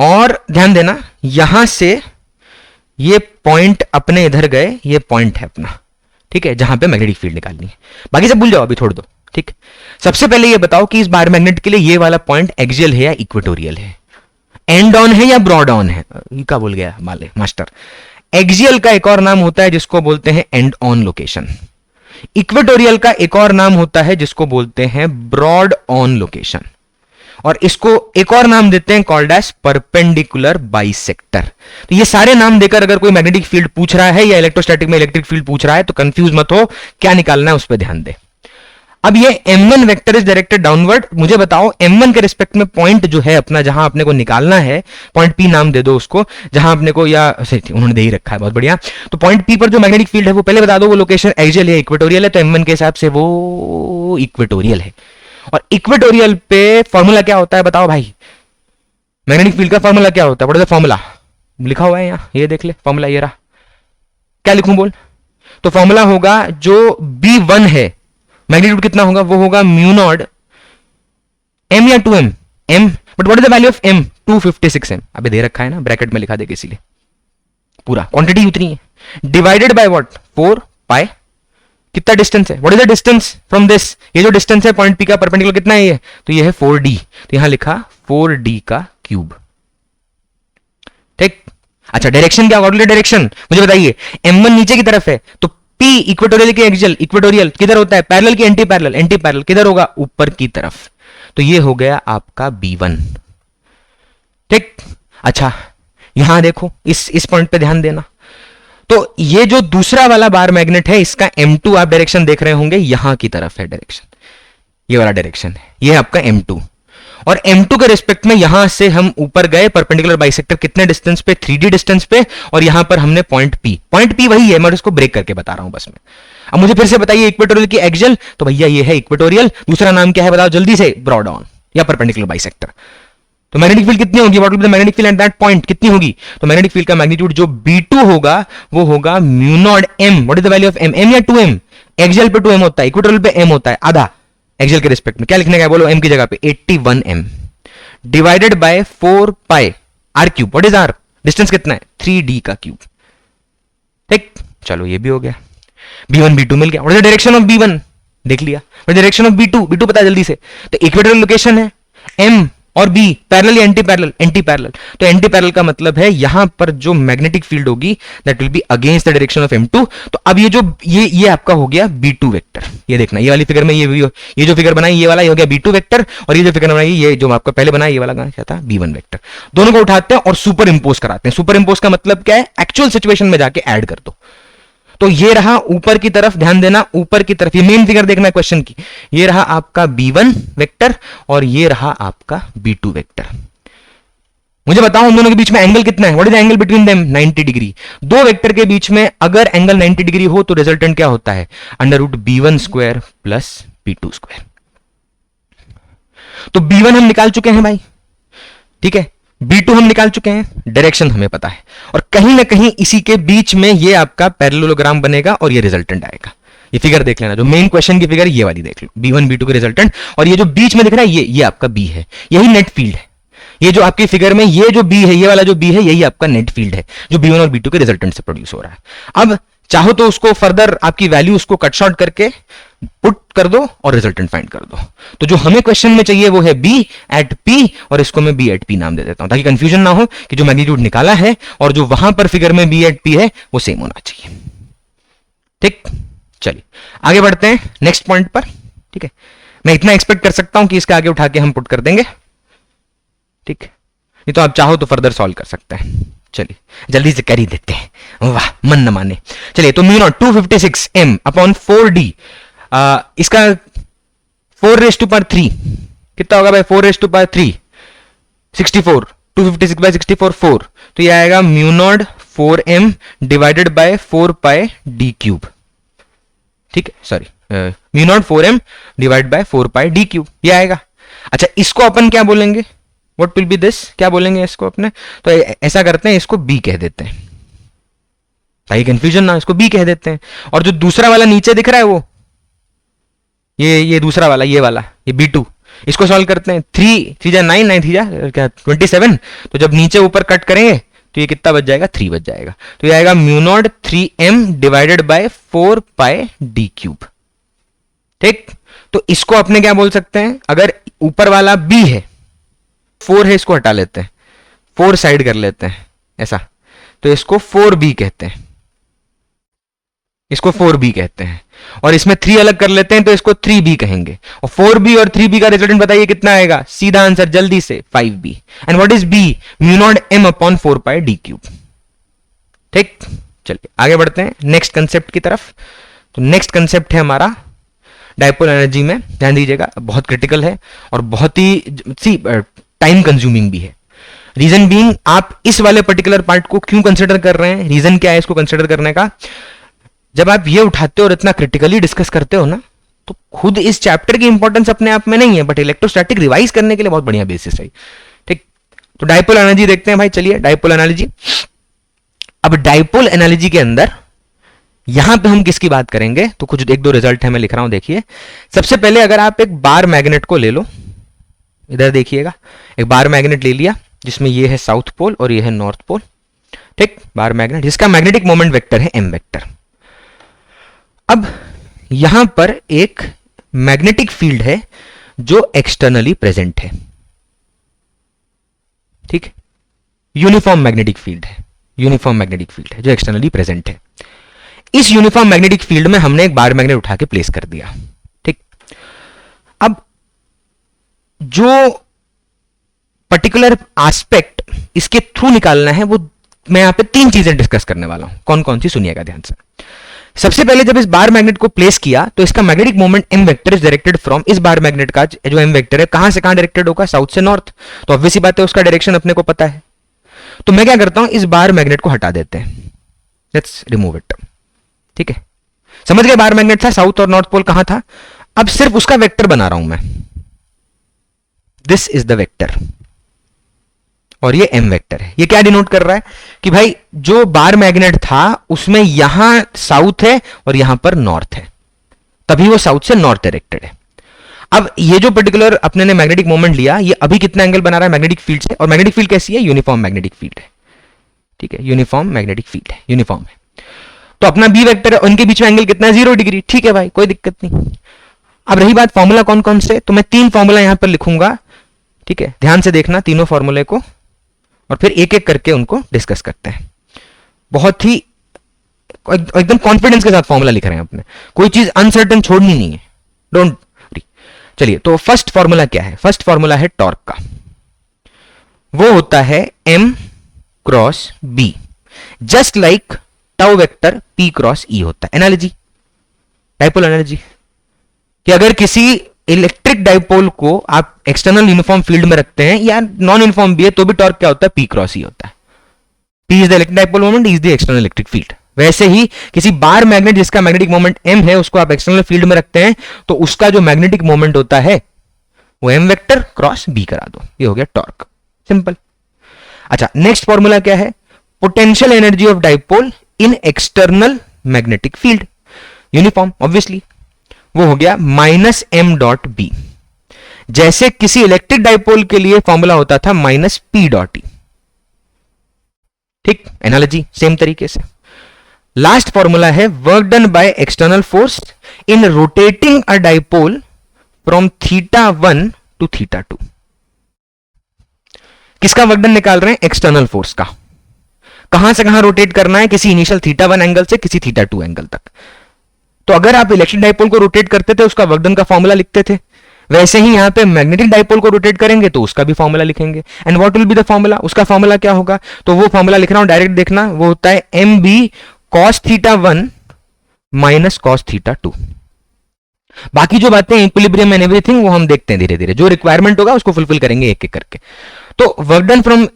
और ध्यान देना यहां से ये पॉइंट अपने इधर गए, ये पॉइंट है अपना, ठीक है, जहां पे मैग्नेटिक फील्ड निकालनी है। बाकी सब भूल जाओ, अभी छोड़ दो, ठीक। सबसे पहले ये बताओ कि इस बार मैग्नेट के लिए ये वाला पॉइंट एक्सियल है या इक्वेटोरियल है, एंड ऑन है या ब्रॉड ऑन है, ये क्या बोल गया माले मास्टर। एक्सियल का एक और नाम होता है जिसको बोलते हैं एंड ऑन लोकेशन, इक्वेटोरियल का एक और नाम होता है जिसको बोलते हैं ब्रॉड ऑन लोकेशन, और इसको एक और नाम देते हैं कॉल्ड एज परपेंडिकुलर बाइसेक्टर। तो ये सारे नाम देकर अगर कोई मैग्नेटिक फील्ड पूछ रहा है या इलेक्ट्रोस्टैटिक में इलेक्ट्रिक फील्ड पूछ रहा है तो कंफ्यूज मत हो, क्या निकालना है उस पर ध्यान दे। अब ये m1 vector is directed downward, मुझे बताओ m1 के रिस्पेक्ट में पॉइंट जो है अपना, जहां अपने को निकालना है, पॉइंट p नाम दे दो उसको, जहां अपने को, या उन्होंने दे ही रखा है, बहुत बढ़िया। तो पॉइंट p पर जो मैग्नेटिक फील्ड है वो पहले बता दो, वो लोकेशन एक्सियल है इक्वेटोरियल है, तो m1 के हिसाब से वो इक्वेटोरियल है। और इक्वेटोरियल पे फॉर्मूला क्या होता है बताओ भाई, मैग्नेटिक फील्ड का फॉर्मूला क्या होता है, व्हाट इज द फॉर्मूला, लिखा हुआ है यहाँ, ये देख ले फॉर्मूला, ये रहा, क्या लिखूं बोल, तो फॉर्मूला होगा जो B1 है, मैग्नीट्यूड कितना होगा, वो होगा म्यू नॉट m या 2m, m, but what is the value of m, 256m, अभी दे रखा है ना, ब्रैकेट में लिखा देगा इसीलिए, पूरा क्वांटिटी उतनी है, डिवाइडेड बाय व्हाट, 4 पाई, कितना डिस्टेंस है, what is the distance from this, ये जो डिस्टेंस है पॉइंट P का परपेंडिकुलर कितना है ये, तो ये है 4d, तो यहां लिखा 4d का क्यूब, ठीक। अच्छा डायरेक्शन क्या होगा, डायरेक्शन मुझे बताइए, m1 नीचे की तरफ है तो P इक्वेटोरियल की एक्सियल, इक्वेटोरियल किधर होता है, पैरेलल की एंटी पैरेलल, एंटी पैरेलल किधर होगा, ऊपर की तरफ, तो ये हो गया आपका B1, ठीक। अच्छा यहां देखो, इस पॉइंट पे ध्यान देना, तो ये जो दूसरा वाला बार मैग्नेट है इसका M2 आप डायरेक्शन देख रहे होंगे, यहां की तरफ है डायरेक्शन, ये वाला डायरेक्शन है, ये है आपका M2, और M2 के रिस्पेक्ट में यहां से हम ऊपर गए परपेंडिकुलर बाइसेक्टर कितने डिस्टेंस पे, 3D डिस्टेंस पे, और यहां पर हमने पॉइंट P वही है, मैं इसको ब्रेक करके बता रहा हूं बस में। अब मुझे फिर से बताइए इक्वेटोरियल की एक्सियल, तो भैया ये है इक्वेटोरियल, दूसरा नाम क्या है बताओ जल्दी से, ब्रॉड ऑन या परपेंडिकुलर बाइसेक्टर। तो मैग्नेटिक फील्ड कितनी होगी, what will be the magnetic field at that point, कितनी होगी, तो मैग्नेटिक फील्ड का मैग्नीट्यूड जो B2 होगा वो होगा mu naught m, what is the value of m, m या 2m, एक्सियल पे 2m होता है, इक्वेटोरियल पे m होता है आधा, एक्सियल के रिस्पेक्ट में क्या लिखने का है बोलो, m की जगह पे 81m divided by 4 pi r cube, what is r, distance कितना है 3d का क्यूब, ठीक। चलो ये भी हो गया, B1 B2 मिल गया, what is the direction of B1 देख लिया, what is the direction of B2 पता जल्दी से, तो इक्वेटोरियल लोकेशन है m और B पैरेलल या एंटी पैरेलल, एंटी पैरेलल, तो एंटी पैरेलल का मतलब है यहां पर जो मैग्नेटिक फील्ड होगी that will be against the direction of M2, तो अब ये जो ये आपका हो गया B2 वेक्टर, ये देखना ये वाली फिगर में ये जो फिगर बनाई ये वाला ये हो गया B2 वेक्टर, और ये जो फिगर बनाई ये जो आपका पहले बनाया ये वाला क्या था B1 वेक्टर, दोनों को उठाते हैं और सुपर इंपोज कराते हैं। सुपर इंपोज का मतलब क्या है, एक्चुअल सिचुएशन में जाके ऐड कर दो, तो ये रहा ऊपर की तरफ, ध्यान देना ऊपर की तरफ, ये मेन फिगर देखना है क्वेश्चन की, ये रहा आपका B1 वेक्टर और ये रहा आपका B2 वेक्टर। मुझे बताओ उन दोनों के बीच में एंगल कितना है, what is the angle between them, 90 degree. दो वेक्टर के बीच में अगर एंगल 90 डिग्री हो तो रिजल्टेंट क्या होता है, under root B1 square plus B2 square. तो B1 हम निकाल चुके हैं भाई, ठीक है, B2 हम निकाल चुके हैं, डायरेक्शन हमें पता है, और कहीं ना कहीं इसी के बीच में ये आपका पैरेललोग्राम बनेगा और ये रिजल्टेंट आएगा। ये फिगर देख लेना, जो मेन क्वेश्चन की फिगर ये वाली देख लो, B1 B2 के रिजल्टेंट, और ये जो बीच में दिख रहा है ये आपका B है, यही नेट फील्ड है। ये जो आपकी फिगर में ये जो B है, ये वाला जो B है, यही आपका नेट फील्ड है जो B1 और B2 के रिजल्टेंट से प्रोड्यूस हो रहा है। अब चाहो तो उसको फर्दर आपकी वैल्यू उसको कट शॉर्ट करके पुट कर दो और रिजल्टेंट फाइंड कर दो। तो जो हमें क्वेश्चन में चाहिए वो है B एट P, और इसको मैं B एट P नाम दे देता हूं ताकि कंफ्यूजन ना हो कि जो मैग्नीट्यूड निकाला है और जो वहां पर फिगर में B एट P है वो सेम होना चाहिए। ठीक, चलिए आगे बढ़ते हैं नेक्स्ट पॉइंट पर। ठीक है, मैं इतना एक्सपेक्ट कर सकता हूं कि इसके आगे उठा के हम पुट कर देंगे। ठीक, नहीं तो आप चाहो तो फर्दर सॉल्व कर सकते हैं। चलिए जल्दी से कर ही देते हैं, वाह मन न माने। चलिए तो mu naught 256 m upon 4d, इसका 4⁻³ कितना होगा भाई, 4⁻³ 64, 256 बाय 64 4, तो ये आएगा mu naught 4m divided by 4 pi d cube. ठीक है, sorry mu naught 4m divide by 4 pi d cube, ये आएगा। अच्छा इसको अपन क्या बोलेंगे, What will be this, क्या बोलेंगे इसको अपने, तो ऐसा करते हैं इसको B कह देते हैं ताकि कंफ्यूजन ना, इसको B कह देते हैं। और जो दूसरा वाला नीचे दिख रहा है वो ये दूसरा वाला, ये वाला ये B2, इसको सॉल्व करते हैं। 3 जा 9, 9 3 जा क्या 27, तो जब नीचे ऊपर कट करेंगे तो ये कितना बच जाएगा, 3 बच जाएगा। तो ये आएगा mu naught 3m divided by 4 pi d cube. ठीक, तो इसको अपने क्या बोल सकते हैं, अगर ऊपर वाला B है, 4 है इसको हटा लेते हैं, 4 साइड कर लेते हैं ऐसा, तो इसको 4b कहते हैं, इसको 4b कहते हैं। और इसमें 3 अलग कर लेते हैं तो इसको 3b कहेंगे। और 4b और 3b का रिजल्टेंट बताइए कितना आएगा, सीधा आंसर जल्दी से 5b। And what is b, mu naught m upon 4 pi d cube. ठीक, चलिए आगे बढ़ते हैं नेक्स्ट कंसेप्ट की तरफ। तो नेक्स्ट कंसेप्ट है हमारा डायपोल एनर्जी में, ध्यान दीजिएगा बहुत क्रिटिकल है और बहुत ही टाइम कंज्यूमिंग भी है। रीजन बीइंग, आप इस वाले पर्टिकुलर पार्ट को क्यों कंसिडर कर रहे हैं, रीजन क्या है इसको कंसिडर करने का, जब आप ये उठाते हो और इतना क्रिटिकली डिस्कस करते हो ना, तो खुद इस चैप्टर की इंपॉर्टेंस अपने आप में नहीं है, बट इलेक्ट्रोस्टैटिक रिवाइज करने के लिए बहुत बढ़िया बेसिस है। ठीक, तो डायपोल एनर्जी देखते हैं भाई, चलिए डायपोल एनालिजी। अब डायपोल एनालिजी के अंदर यहां पे हम किसकी बात करेंगे, तो कुछ एक दो रिजल्ट है मैं लिख रहा हूं, देखिए। सबसे पहले अगर आप एक बार मैग्नेट को ले लो, इधर देखिएगा, एक बार मैग्नेट ले लिया जिसमें ये है साउथ पोल और ये है नॉर्थ पोल, ठीक, बार मैग्नेट जिसका मैग्नेटिक मोमेंट वेक्टर है एम वेक्टर। अब यहां पर एक मैग्नेटिक फील्ड है जो एक्सटर्नली प्रेजेंट है, ठीक, यूनिफॉर्म मैग्नेटिक फील्ड है, यूनिफॉर्म मैग्नेटिक फील्ड है जो एक्सटर्नली प्रेजेंट है। इस यूनिफॉर्म मैग्नेटिक फील्ड में हमने एक बार मैग्नेट उठा के प्लेस कर दिया, ठीक। अब जो पर्टिकुलर एस्पेक्ट इसके थ्रू निकालना है वो मैं यहां पे तीन चीजें डिस्कस करने वाला हूं, कौन कौन सी सुनिएगा ध्यान से। सबसे पहले जब इस बार मैग्नेट को प्लेस किया तो इसका magnetic moment m vector is directed from, इस बार मैग्नेट का जो एम वेक्टर है कहां से कहां डायरेक्टेड होगा, साउथ से नॉर्थ, तो ऑब्वियस सी बात है उसका डायरेक्शन अपने को पता है। तो मैं क्या करता हूं, इस बार मैग्नेट को हटा देते हैं, लेट्स रिमूव इट, ठीक है। समझ गए, बार मैग्नेट था, साउथ और नॉर्थ पोल कहां था, अब सिर्फ उसका वेक्टर बना रहा हूं मैं, दिस इज द वेक्टर और ये एम वेक्टर है। ये क्या डिनोट कर रहा है कि भाई जो बार मैग्नेट था उसमें यहां साउथ है और यहां पर नॉर्थ है, तभी वो साउथ से नॉर्थ डायरेक्टेड है। अब ये जो पर्टिकुलर अपने ने मैग्नेटिक मोमेंट लिया, ये अभी कितना एंगल बना रहा है मैग्नेटिक फील्ड से, और मैग्नेटिक फील्ड कैसी है, यूनिफॉर्म मैग्नेटिक फील्ड है, ठीक है, यूनिफॉर्म मैग्नेटिक फील्ड है, यूनिफॉर्म है। तो अपना बी वेक्टर है, उनके बीच में एंगल कितना है, 0 डिग्री, ठीक है भाई, कोई दिक्कत नहीं। अब रही बात फॉर्मूला कौन कौन से, तो मैं तीन फॉर्मूला यहां पर लिखूंगा, ठीक है, ध्यान से देखना तीनों फॉर्मूले को, और फिर एक एक करके उनको डिस्कस करते हैं। बहुत ही एकदम कॉन्फिडेंस के साथ फॉर्मूला लिख रहे हैं अपने, कोई चीज अनसर्टन छोड़नी नहीं है, डोंट वरी। चलिए, तो फर्स्ट फॉर्मूला क्या है, फर्स्ट फॉर्मूला है टॉर्क का, वो होता है m cross b, just like tau vector p cross e होता है। एनालॉजी, डाइपोल एनालॉजी, कि अगर किसी इलेक्ट्रिक डाइपोल को आप एक्सटर्नल यूनिफॉर्म फील्ड में रखते हैं या नॉन यूनिफॉर्म भी है तो भी टॉर्क क्या होता है, p क्रॉस e होता है। p is the electric dipole moment, e is the external electric field. वैसे ही किसी बार मैग्नेट जिसका मैग्नेटिक मोमेंट m है उसको आप एक्सटर्नल फील्ड में रखते हैं तो उसका जो मैग्नेटिक मोमेंट होता है वो m वेक्टर क्रॉस b करा दो, ये हो गया टॉर्क, सिंपल। अच्छा, नेक्स्ट फॉर्मूला क्या है, potential energy of dipole in external magnetic field, uniform obviously, वो हो गया माइनस एम डॉट बी, जैसे किसी इलेक्ट्रिक डाइपोल के लिए फॉर्मूला होता था माइनस पी डॉट ई, ठीक, एनालॉजी सेम तरीके से। लास्ट फॉर्मूला है work done by external force in rotating a dipole from θ1 to θ2। किसका वर्क डन निकाल रहे हैं, एक्सटर्नल फोर्स का, कहां से कहां रोटेट करना है, किसी इनिशियल θ1 एंगल से किसी θ2 एंगल तक। तो अगर आप इलेक्ट्रिक डाइपोल को रोटेट करते थे उसका वर्क डन का फॉर्मूला लिखते थे, वैसे ही यहां पे मैग्नेटिक डाइपोल को रोटेट करेंगे तो उसका भी फॉर्मूला लिखेंगे। And what will be the formula, उसका फॉर्मूला क्या होगा, तो वो फॉर्मूला लिख रहा हूं डायरेक्ट देखना, वो होता है M B cos θ1 minus cos θ2। बाकी जो बातें इक्विलिब्रियम एंड एवरीथिंग वो हम देखते हैं धीरे धीरे, जो रिक्वायरमेंट होगा उसको फुलफिल करेंगे एक एक करके। तो वर्क डन फ्रॉम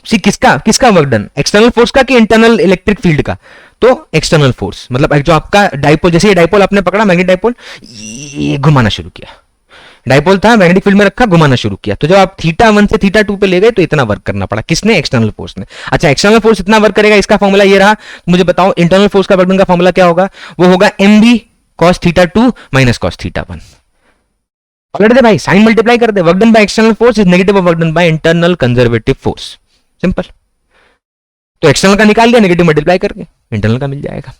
सी, किसका वर्क डन, एक्सटर्नल फोर्स का कि इंटरनल इलेक्ट्रिक फील्ड का, तो एक्सटर्नल फोर्स, मतलब जो आपका डाइपोल, जैसे ये डाइपोल आपने पकड़ा मैग्नेटिक डाइपोल, ये घुमाना शुरू किया, डाइपोल था मैग्नेटिक फील्ड में रखा, घुमाना शुरू किया, तो जब आप θ1 से θ2 पे ले गए तो इतना वर्क करना पड़ा, किसने, एक्सटर्नल फोर्स ने। अच्छा, एक्सटर्नल फोर्स इतना वर्क करेगा, इसका फॉर्मूला ये रहा, मुझे बताओ इंटरनल फोर्स का वर्क डन का फॉर्मूला क्या होगा, वो होगा M B cos θ2 minus cos θ1। Already भाई साइन मल्टीप्लाई कर दे, work done by external force is negative of work done by internal conservative force, simple. तो एक्सटर्नल का निकाल लिया, नेगेटिव मल्टीप्लाई करके इंटरनल का मिल जाएगा।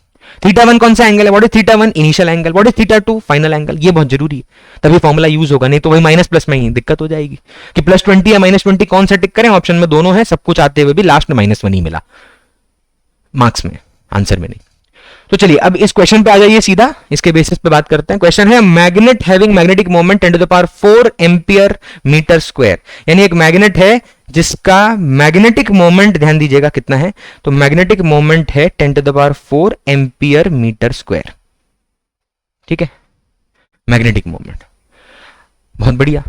θ1 कौन सा एंगल है, what is θ1, initial angle, what is θ2, final angle, ये बहुत जरूरी है, तभी फॉर्मूला यूज होगा, नहीं तो वही माइनस प्लस में ही दिक्कत हो जाएगी कि प्लस 20 या माइनस 20 कौन सा टिक करें, ऑप्शन में दोनों है, सब कुछ आते हुए भी लास्ट में -1 ही मिला मार्क्स में, आंसर में नहीं। तो चलिए अब इस क्वेश्चन पे आ जाइए सीधा, इसके बेसिस पे बात करते हैं। क्वेश्चन है magnet having magnetic moment 10 to the power 4 ampere metre square, यानी एक मैग्नेट है जिसका मैग्नेटिक मोमेंट, ध्यान दीजिएगा कितना है, तो मैग्नेटिक मोमेंट है 10 to the power 4 ampere metre square, ठीक है, मैग्नेटिक मोमेंट, बहुत बढ़िया।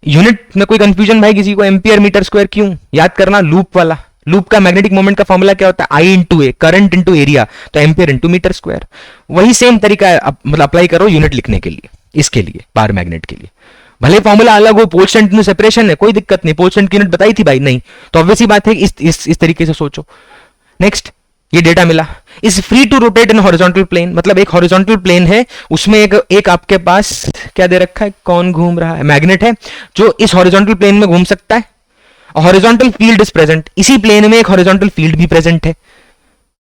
यूनिट में कोई कंफ्यूजन भाई किसी को, एम्पियर मीटर स्क्वायर क्यों, याद करना लूप वाला, लूप का मैग्नेटिक मोमेंट का फॉर्मूला क्या होता है, आई इंटू ए, करंट इंटू एरिया, तो एम्पियर इंटू मीटर स्क्वायर। वही सेम तरीका है, मतलब अप्लाई करो यूनिट लिखने के लिए, इसके लिए बार मैग्नेट के लिए, भले फॉर्मूला अलग हो, पोल स्ट्रेंथ में सेपरेशन है, कोई दिक्कत नहीं, पोल स्ट्रेंथ की यूनिट बताई थी भाई, नहीं तो ऑब्वियस ही बात है इस तरीके से सोचो। नेक्स्ट, ये डेटा मिला, is free to rotate in horizontal plane, मतलब एक हॉरिजॉन्टल प्लेन है, उसमें एक आपके पास क्या दे रखा है, कौन घूम रहा है, मैग्नेट है जो इस हॉरिजॉन्टल प्लेन में घूम सकता है। हॉरिजॉन्टल फील्ड इज प्रेजेंट, इसी प्लेन में एक हॉरिजॉन्टल फील्ड भी प्रेजेंट है।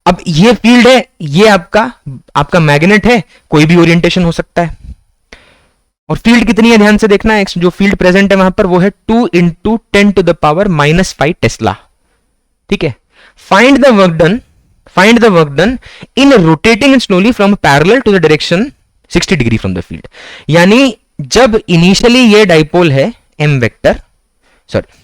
अब ये फील्ड है, ये आपका मैग्नेट है, कोई भी ओरिएंटेशन हो सकता है। और फील्ड कितनी है ध्यान से देखना है, जो फील्ड प्रेजेंट है वहां पर वो है 2 × 10⁻⁻5 टेस्ला। ठीक है, find the work done in rotating slowly from parallel to the direction 60 degree from the field. यानी जब इनिशियली ये डाइपोल है एम वेक्टर, सॉरी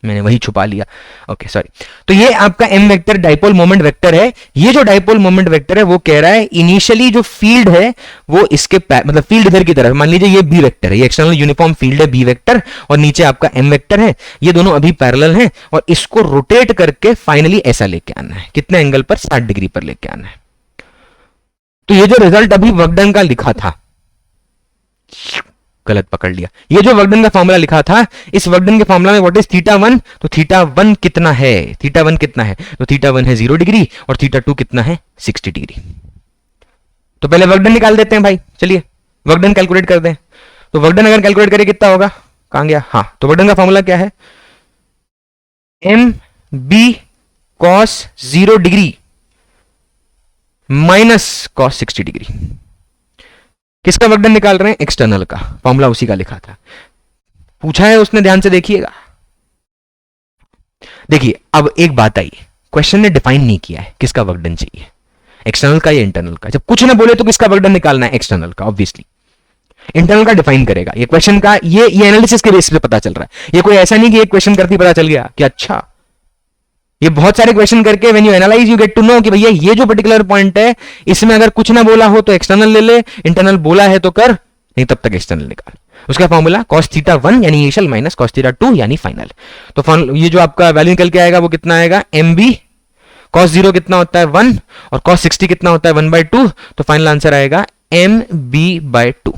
मैंने वही छुपा लिया, ओके सॉरी, तो ये आपका m vector dipole moment vector है। ये जो डाइपोल मोमेंट वेक्टर है वो कह रहा है इनिशियली जो फील्ड है वो इसके मतलब फील्ड इधर की तरफ, मान लीजिए ये बी वेक्टर है, ये एक्सटर्नल यूनिफॉर्म फील्ड है बी वेक्टर, और नीचे आपका एम वेक्टर है, ये दोनों अभी पैरेलल हैं, और इसको रोटेट करके फाइनली ऐसा लेके आना है, कितने एंगल पर, 60 डिग्री पर लेके आना है। तो ये जो रिजल्ट अभी वर्क डन का लिखा था, गलत पकड़ लिया, ये जो वर्क डन का फॉर्मूला लिखा था, इस वर्क डन के फॉर्मूला में व्हाट इज θ1, तो θ1 कितना है, θ1 कितना है, तो θ1 है 0 डिग्री और θ2 कितना है 60 डिग्री। तो पहले वर्क डन निकाल देते हैं भाई, चलिए वर्क डन कैलकुलेट करते हैं। तो वर्क डन अगर कैलकुलेट करें कितना होगा, कहां गया, हाँ, तो वर्क डन का फॉर्मूला क्या है, M B cos 0 degree minus cos 60 degree. किसका वर्क डन निकाल रहे हैं, एक्सटर्नल का, फॉर्मूला उसी का लिखा था, पूछा है उसने, ध्यान से देखिएगा। देखिए अब एक बात आई, क्वेश्चन ने डिफाइन नहीं किया है किसका वर्क डन चाहिए, एक्सटर्नल का या इंटरनल का। जब कुछ ना बोले तो किसका वर्क डन निकालना है, एक्सटर्नल का, ऑब्वियसली इंटरनल का डिफाइन करेगा। ये क्वेश्चन का ये एनालिसिस के बेसिस पे पता चल रहा है, ये कोई ऐसा नहीं कि एक क्वेश्चन करती पता चल गया कि अच्छा, ये बहुत सारे क्वेश्चन करके when you analyse you get to know कि भैया ये जो पर्टिकुलर पॉइंट है इसमें अगर कुछ ना बोला हो तो एक्सटर्नल ले ले, इंटरनल बोला है तो कर, नहीं तब तक एक्सटर्नल निकाल। उसका फॉर्मूला cos θ1 यानी इनिशियल माइनस cos θ2 यानी फाइनल। तो ये जो आपका वैल्यू निकल के आएगा वो कितना आएगा, एम बी cos 0 कितना होता है 1 और cos 60 कितना होता है 1/2, तो फाइनल आंसर आएगा एम बी बाय 2।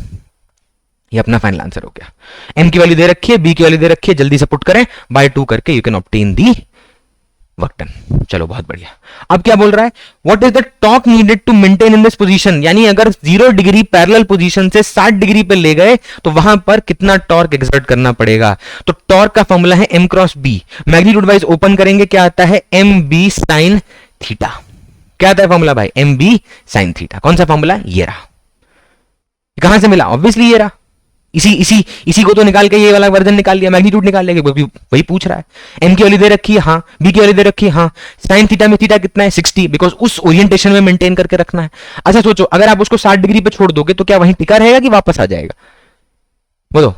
ये अपना फाइनल आंसर हो गया। एम की वैल्यू दे रखी है, बी की वैल्यू दे रखी है, जल्दी से पुट करें, बाय 2 करके you can obtain the work done. चलो बहुत बढ़िया। अब क्या बोल रहा है, what is the torque needed to maintain in this position, यानी अगर 0 डिग्री पैरेलल पोजीशन से 60 डिग्री पे ले गए तो वहां पर कितना टॉर्क एक्सर्ट करना पड़ेगा। तो टॉर्क का फॉर्मूला है m cross b, magnitude wise open करेंगे क्या आता है, एम बी साइन थीटा। क्या आता है फॉर्मूला भाई, एम बी साइन थीटा। कौन सा फॉर्मूला, ये रहा। कहां से मिला, ऑब्वियसली ये रहा, इसी को तो निकाल के ये वाला वर्जन निकाल लिया, मैग्नीट्यूड निकाल लिया, वही पूछ रहा है। एम की वैल्यू दे रखी है, हाँ, बी की वैल्यू दे रखी है, हाँ, साइन थीटा में थीटा कितना है 60, बिकॉज उस ओरिएंटेशन में मेंटेन करके रखना है। अच्छा सोचो, अगर आप उसको 60 डिग्री पे छोड़ दोगे तो क्या वहीं टिका रहेगा कि वापस आ जाएगा, बोलो।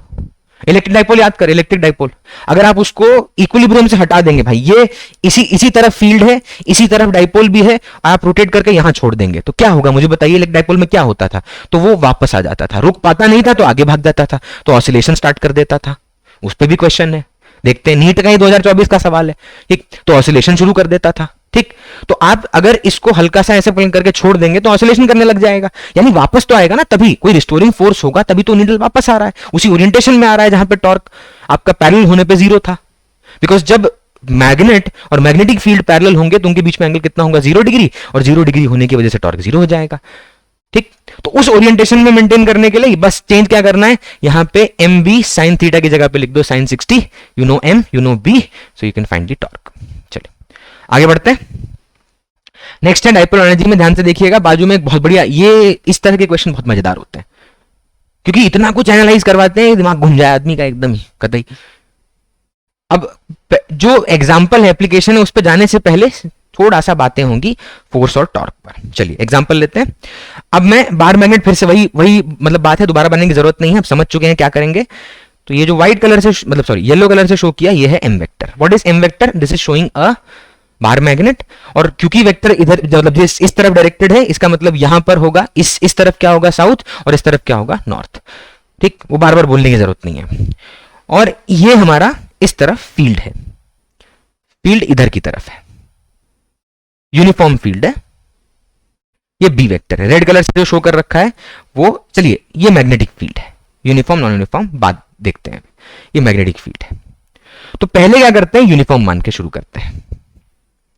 इलेक्ट्रिक डाइपोल याद कर, इलेक्ट्रिक डाइपोल अगर आप उसको इक्विलिब्रियम से हटा देंगे भाई, ये इसी तरफ फील्ड है, इसी तरफ डाइपोल भी है, आप रोटेट करके यहां छोड़ देंगे तो क्या होगा मुझे बताइए। इलेक्ट्रिक डाइपोल में क्या होता था, तो वो वापस आ जाता था, रुक पाता नहीं था तो आगे भाग जाता था, तो ऑसिलेशन स्टार्ट कर देता था। उस पर भी क्वेश्चन है, देखते हैं, नीट का ही 2024 का सवाल है, ठीक, तो ऑसिलेशन शुरू कर देता था। ठीक, तो आप अगर इसको हल्का सा ऐसे पलट करके छोड़ देंगे तो ऑसिलेशन करने लग जाएगा, यानी वापस तो आएगा ना, तभी कोई रिस्टोरिंग फोर्स होगा, तभी तो नीडल वापस आ रहा है, उसी ओरिएंटेशन में आ रहा है जहां पे टॉर्क आपका पैरेलल होने पे 0 था। बिकॉज जब मैग्नेट और मैग्नेटिक फील्ड पैरेलल होंगे तो उनके बीच में एंगल कितना होगा, 0 डिग्री, और 0 डिग्री होने की वजह से टॉर्क 0 हो जाएगा। ठीक, तो उस ओरिएंटेशन में मेंटेन करने के लिए बस चेंज क्या करना है, यहां पे एम बी साइन थीटा की जगह पे लिख दो sine 60, you know M, you know B, so you can find the torque. चलिए आगे बढ़ते हैं। नेक्स्ट है डाइपोल एनर्जी में, ध्यान से देखिएगा, बाजू में एक बहुत बढ़िया, ये इस तरह के क्वेश्चन बहुत मजेदार होते हैं क्योंकि इतना कुछ एनालाइज करवाते हैं, दिमाग घूम जाए आदमी का एकदम ही कतई। अब जो एग्जांपल है, एप्लीकेशन है, उस पर जाने से पहले थोड़ा सा बातें होंगी फोर्स और टॉर्क पर। चलिए एग्जांपल लेते हैं। अब मैं बार मैग्नेट, फिर से वही मतलब बात है, दोबारा बनाने की जरूरत नहीं है, अब समझ चुके हैं क्या करेंगे। तो ये जो व्हाइट कलर से मतलब सॉरी येलो कलर से शो किया, ये है M vector. What is M vector, this is showing a bar magnet, और क्योंकि वेक्टर इधर मतलब इस तरफ डायरेक्टेड है, इसका मतलब यहां पर होगा इस तरफ क्या होगा साउथ, और इस तरफ क्या होगा नॉर्थ। ठीक, वो बार बार बोलने की जरूरत नहीं है। और ये हमारा इस तरफ फील्ड है, फील्ड इधर की तरफ है, यूनिफॉर्म फील्ड है, ये बी वेक्टर है, रेड कलर से जो शो कर रखा है वो, चलिए ये मैग्नेटिक फील्ड है, यूनिफॉर्म नॉन यूनिफॉर्म बात देखते हैं। ये मैग्नेटिक फील्ड है, तो पहले क्या करते हैं, यूनिफॉर्म मान के शुरू करते हैं।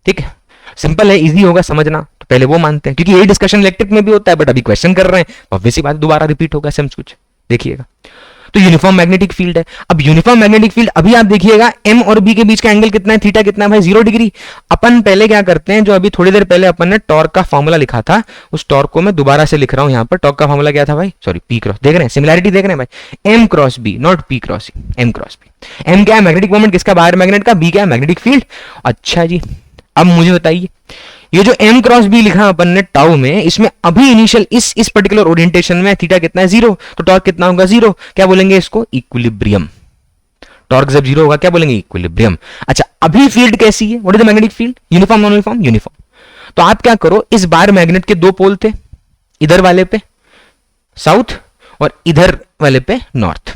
ठीक है, सिंपल है, इजी होगा समझना। तो पहले वो मानते हैं, क्योंकि यही डिस्कशन इलेक्ट्रिक में भी होता है, बट अभी क्वेश्चन कर रहे हैं, ऑब्वियसली बात दोबारा रिपीट होगा सेम कुछ। देखिएगा, तो यूनिफॉर्म मैग्नेटिक फील्ड है। अब यूनिफॉर्म मैग्नेटिक फील्ड, अभी आप देखिएगा एम और बी के बीच का एंगल कितना है, थीटा कितना है भाई, 0 डिग्री। अपन पहले क्या करते हैं, जो अभी थोड़ी देर पहले अपन ने टॉर्क का फॉर्मूला लिखा था, उस टॉर्क को मैं दोबारा से लिख रहा हूं यहां पर। टॉर्क का फॉर्मूला क्या था भाई, सॉरी पी क्रॉस, देख रहे हैं सिमिलैरिटी देख रहे हैं भाई, M cross B, not P cross C, M cross B. M क्या है, मैग्नेटिक मोमेंट किसका, बाहर मैग्नेट का, बी क्या है, मैग्नेटिक फील्ड। अच्छा जी, अब मुझे बताइए, ये जो m क्रॉस बी लिखा अपन ने टाउ में, इसमें अभी इनिशियल इस पर्टिकुलर ओरिएंटेशन में थीटा कितना है, 0, तो टॉर्क कितना होगा, 0। क्या बोलेंगे इसको, इक्विलिब्रियम। टॉर्क जब 0 होगा क्या बोलेंगे, इक्विलिब्रियम। अच्छा, अभी फील्ड कैसी है, what is the magnetic field, uniform non uniform, uniform. तो आप क्या करो, इस बार मैग्नेट के 2 पोल थे, इधर वाले पे साउथ और इधर वाले पे नॉर्थ।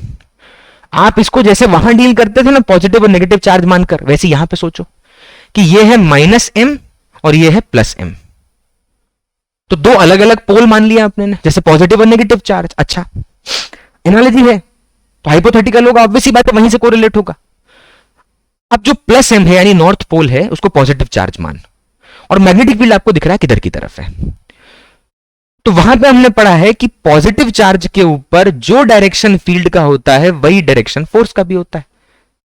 आप इसको जैसे वहां डील करते थे ना पॉजिटिव और नेगेटिव चार्ज मानकर, वैसे यहां पे सोचो कि ये है -m और ये है +m। तो 2 अलग अलग पोल मान लिया आपने ने, जैसे पॉजिटिव और नेगेटिव चार्ज। अच्छा, एनालॉजी है तो हाइपोथेटिकल होगा, ऑब्वियसली बात है, वहीं से कोरिलेट होगा। अब जो +m है यानी नॉर्थ पोल है, उसको पॉजिटिव चार्ज मान, और मैग्नेटिक फील्ड आपको दिख रहा है किधर की तरफ है। तो वहां पे हमने पढ़ा है कि पॉजिटिव चार्ज के ऊपर जो डायरेक्शन फील्ड का होता है वही डायरेक्शन फोर्स का भी होता है,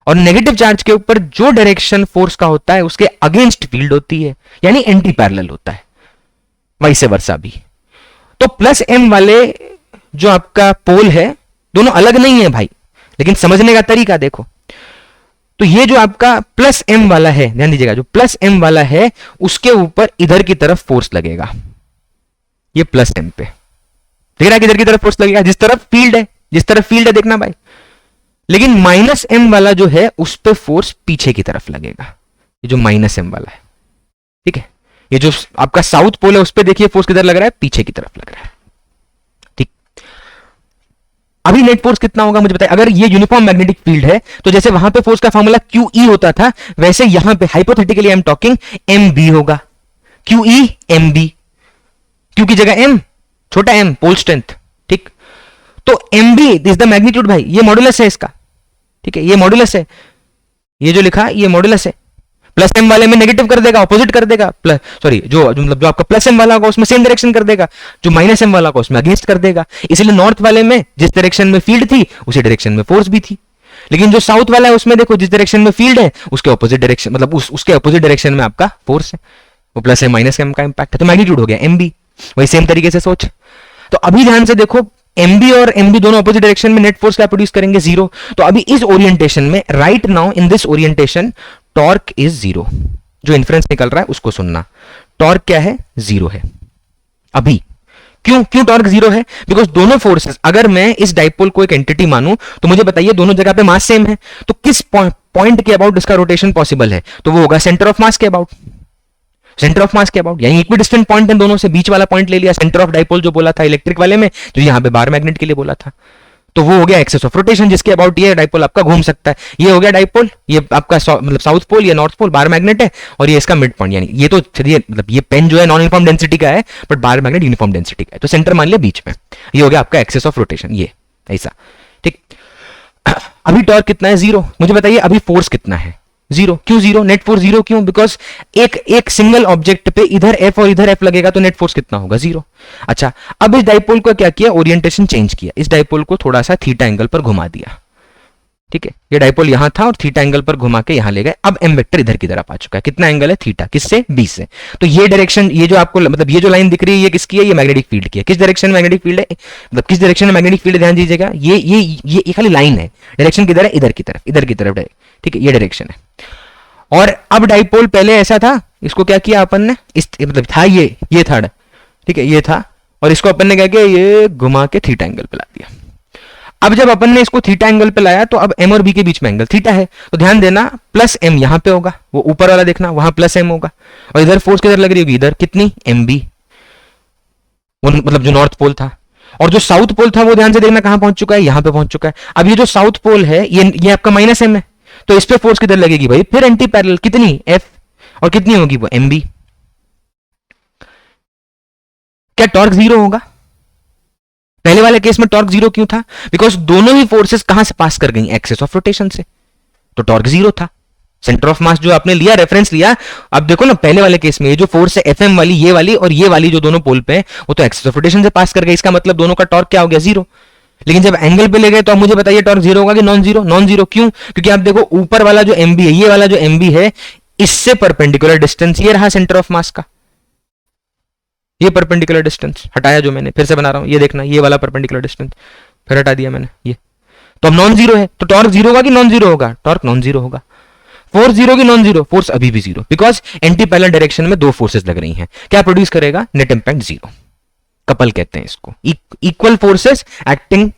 और नेगेटिव चार्ज के ऊपर जो डायरेक्शन फोर्स का होता है उसके अगेंस्ट फील्ड होती है, यानी एंटी पैरेलल होता है, वैसे वर्सा भी। तो +m वाले जो आपका पोल है, दोनों अलग नहीं है भाई, लेकिन समझने का तरीका देखो। तो ये जो आपका +m वाला है, ध्यान दीजिएगा, जो +m वाला है उसके ऊपर इधर की तरफ फोर्स लगेगा, ये +m पे देख रहा है किधर की तरफ फोर्स लगेगा, जिस तरफ फील्ड है, जिस तरफ फील्ड है देखना भाई। लेकिन -m वाला जो है उस पे फोर्स पीछे की तरफ लगेगा, ये जो -m वाला है, ठीक है। ये जो आपका साउथ पोल है उस पे देखिए फोर्स किधर लग रहा है, पीछे की तरफ लग रहा है, ठीक। अभी नेट फोर्स कितना होगा मुझे बताइए। अगर ये यूनिफॉर्म मैग्नेटिक फील्ड है तो जैसे वहां पे फोर्स का फॉर्मूला QE होता था, वैसे यहां पे hypothetically I am talking MB होगा, QE MB, Q की जगह M, छोटा m पोल स्ट्रेंथ, ठीक। तो MB इज द मैग्नीट्यूड भाई, ये मॉडुलस है इसका, ठीक है, ये मॉडुलस है, ये जो लिखा ये मॉडुलस है। +m वाले में नेगेटिव कर देगा, ऑपोजिट कर देगा, सॉरी जो मतलब जो आपका +m वाला होगा उसमें सेम डायरेक्शन कर देगा, जो -m वाला होगा उसमें अगेंस्ट कर देगा। इसलिए नॉर्थ वाले में जिस डायरेक्शन में फील्ड थी उसी डायरेक्शन में फोर्स भी थी, लेकिन जो साउथ वाला है उसमें देखो जिस डायरेक्शन में फील्ड है उसके ऑपोजिट डायरेक्शन, मतलब उसके ऑपोजिट डायरेक्शन में आपका फोर्स है, वो +m -m का इंपैक्ट है, तो मैग्नीट्यूड हो गया MB। वही सेम तरीके से सोच। तो अभी ध्यान से देखो, MB और MB दोनों ऑपोजिट डायरेक्शन में नेट फोर्स क्या प्रोड्यूस करेंगे, 0। तो अभी इस ओरिएंटेशन में, right now in this orientation, torque is 0। जो इन्फ्रेंस निकल रहा है उसको सुनना, टॉर्क क्या है, 0 है अभी। क्यों टॉर्क 0 है, बिकॉज दोनों फोर्सेस, अगर मैं इस डाइपोल को एक एंटिटी मानूं तो मुझे बताइए दोनों जगह पे मास सेम है, तो किस पॉइंट के अबाउट इसका रोटेशन पॉसिबल है, तो वो होगा सेंटर ऑफ मास के अबाउट, सेंटर ऑफ मास के अबाउट, यानी इक्विडिस्टेंट पॉइंट है दोनों से, बीच वाला पॉइंट ले लिया, सेंटर ऑफ डाइपोल जो बोला था इलेक्ट्रिक वाले में, जो यहां पे बार मैग्नेट के लिए बोला था, तो वो हो गया एक्सेस ऑफ रोटेशन, जिसके अबाउट ये डाइपोल आपका घूम सकता है। ये हो गया डाइपोल, ये आपका मतलब साउथ पोल, ये नॉर्थ पोल, बार मैग्नेट है, और ये इसका मिड पॉइंट, यानी ये तो चलिए मतलब ये पेन जो है नॉन यूनिफॉर्म डेंसिटी का है, but bar magnet uniform density का है, तो सेंटर मान लिया बीच में, ये हो गया आपका एक्सेस ऑफ रोटेशन, ये ऐसा, ठीक। अभी टॉर्क कितना है, 0। मुझे बताइए अभी फोर्स कितना है, 0। क्यों 0, नेट फोर्स 0 क्यों, बिकॉज एक सिंगल ऑब्जेक्ट पे इधर F और इधर F लगेगा, तो नेट फोर्स कितना होगा, 0। अच्छा, अब इस डाइपोल को क्या किया, ओरिएंटेशन चेंज किया, इस डाइपोल को थोड़ा सा थीटा एंगल पर घुमा दिया, ठीक है। ये डाइपोल यहां था और थीटा एंगल पर घुमा के यहां ले गए। अब m वेक्टर इधर की तरफ आ चुका है, कितना एंगल है, थीटा, किससे, B से। तो ये डायरेक्शन, ये जो आपको मतलब ये जो लाइन दिख रही है ये किसकी है, ये मैग्नेटिक फील्ड की है। किस डायरेक्शन में मैग्नेटिक फील्ड है, मतलब किस डायरेक्शन में मैग्नेटिक फील्ड है, ध्यान दीजिएगा, ये खाली लाइन है, डायरेक्शन किधर है, इधर की तरफ, इधर की तरफ, ठीक है, ये डायरेक्शन है। और अब डाइपोल पहले ऐसा था, इसको क्या किया अपन ने, इस मतलब था ये था, ठीक है, ये था, और इसको अपन ने क्या किया, ये घुमा के थीटा एंगल पे ला दिया। अब जब अपन ने इसको थीटा एंगल पे लाया तो अब m और b के बीच में एंगल थीटा है, तो ध्यान देना +m यहां पे होगा, वो ऊपर वाला देखना वहां +m होगा, और इधर फोर्स किधर लग रही होगी, इधर कितनी, MB, वो मतलब जो नॉर्थ पोल था। और जो साउथ पोल था वो ध्यान से देखना कहां पहुंच चुका है, यहां पे पहुंच चुका है। अब ये जो साउथ पोल है ये आपका -m है, तो इस पे फोर्स किधर लगेगी भाई, फिर एंटी पैरेलल, कितनी, F, और कितनी होगी वो, MB। क्या टॉर्क 0 होगा, पहले वाले केस में टॉर्क 0 क्यों था, बिकॉज दोनों ही फोर्सेस कहां से पास कर गई, एक्सेस ऑफ रोटेशन से, तो टॉर्क 0 था। सेंटर ऑफ मास जो आपने लिया, रेफरेंस लिया, अब देखो ना पहले वाले केस में ये जो फोर्स है एफएम वाली, ये वाली और ये वाली जो दोनों पोल पे है, वो तो एक्सिस ऑफ रोटेशन से पास कर गए, इसका मतलब दोनों का टॉर्क क्या हो गया, जीरो। लेकिन जब एंगल पे ले गए तो आप मुझे बताइए टॉर्क जीरो होगा कि नॉन जीरो? नॉन जीरो क्यों? क्योंकि आप देखो ऊपर वाला जो एमबी है, ये वाला जो एमबी है, इससे परपेंडिकुलर डिस्टेंस ये रहा सेंटर ऑफ मास का, ये परपेंडिकुलर डिस्टेंस हटाया जो मैंने, फिर से बना रहा हूं, ये देखना ये वाला परपेंडिकुलर डिस्टेंस फिर हटा दिया मैंने, ये तो अब नॉन जीरो है, तो टॉर्क जीरो होगा कि नॉन जीरो होगा? टॉर्क नॉन जीरो होगा। फोर्स जीरो की नॉन जीरो? फोर्स अभी भी zero, because anti parallel direction में दो फोर्सेस लग रही हैं। क्या प्रोड्यूस करेगा? Net impact zero. कपल कहते हैं इसको, इक्वल फोर्सेस एक्टिंग,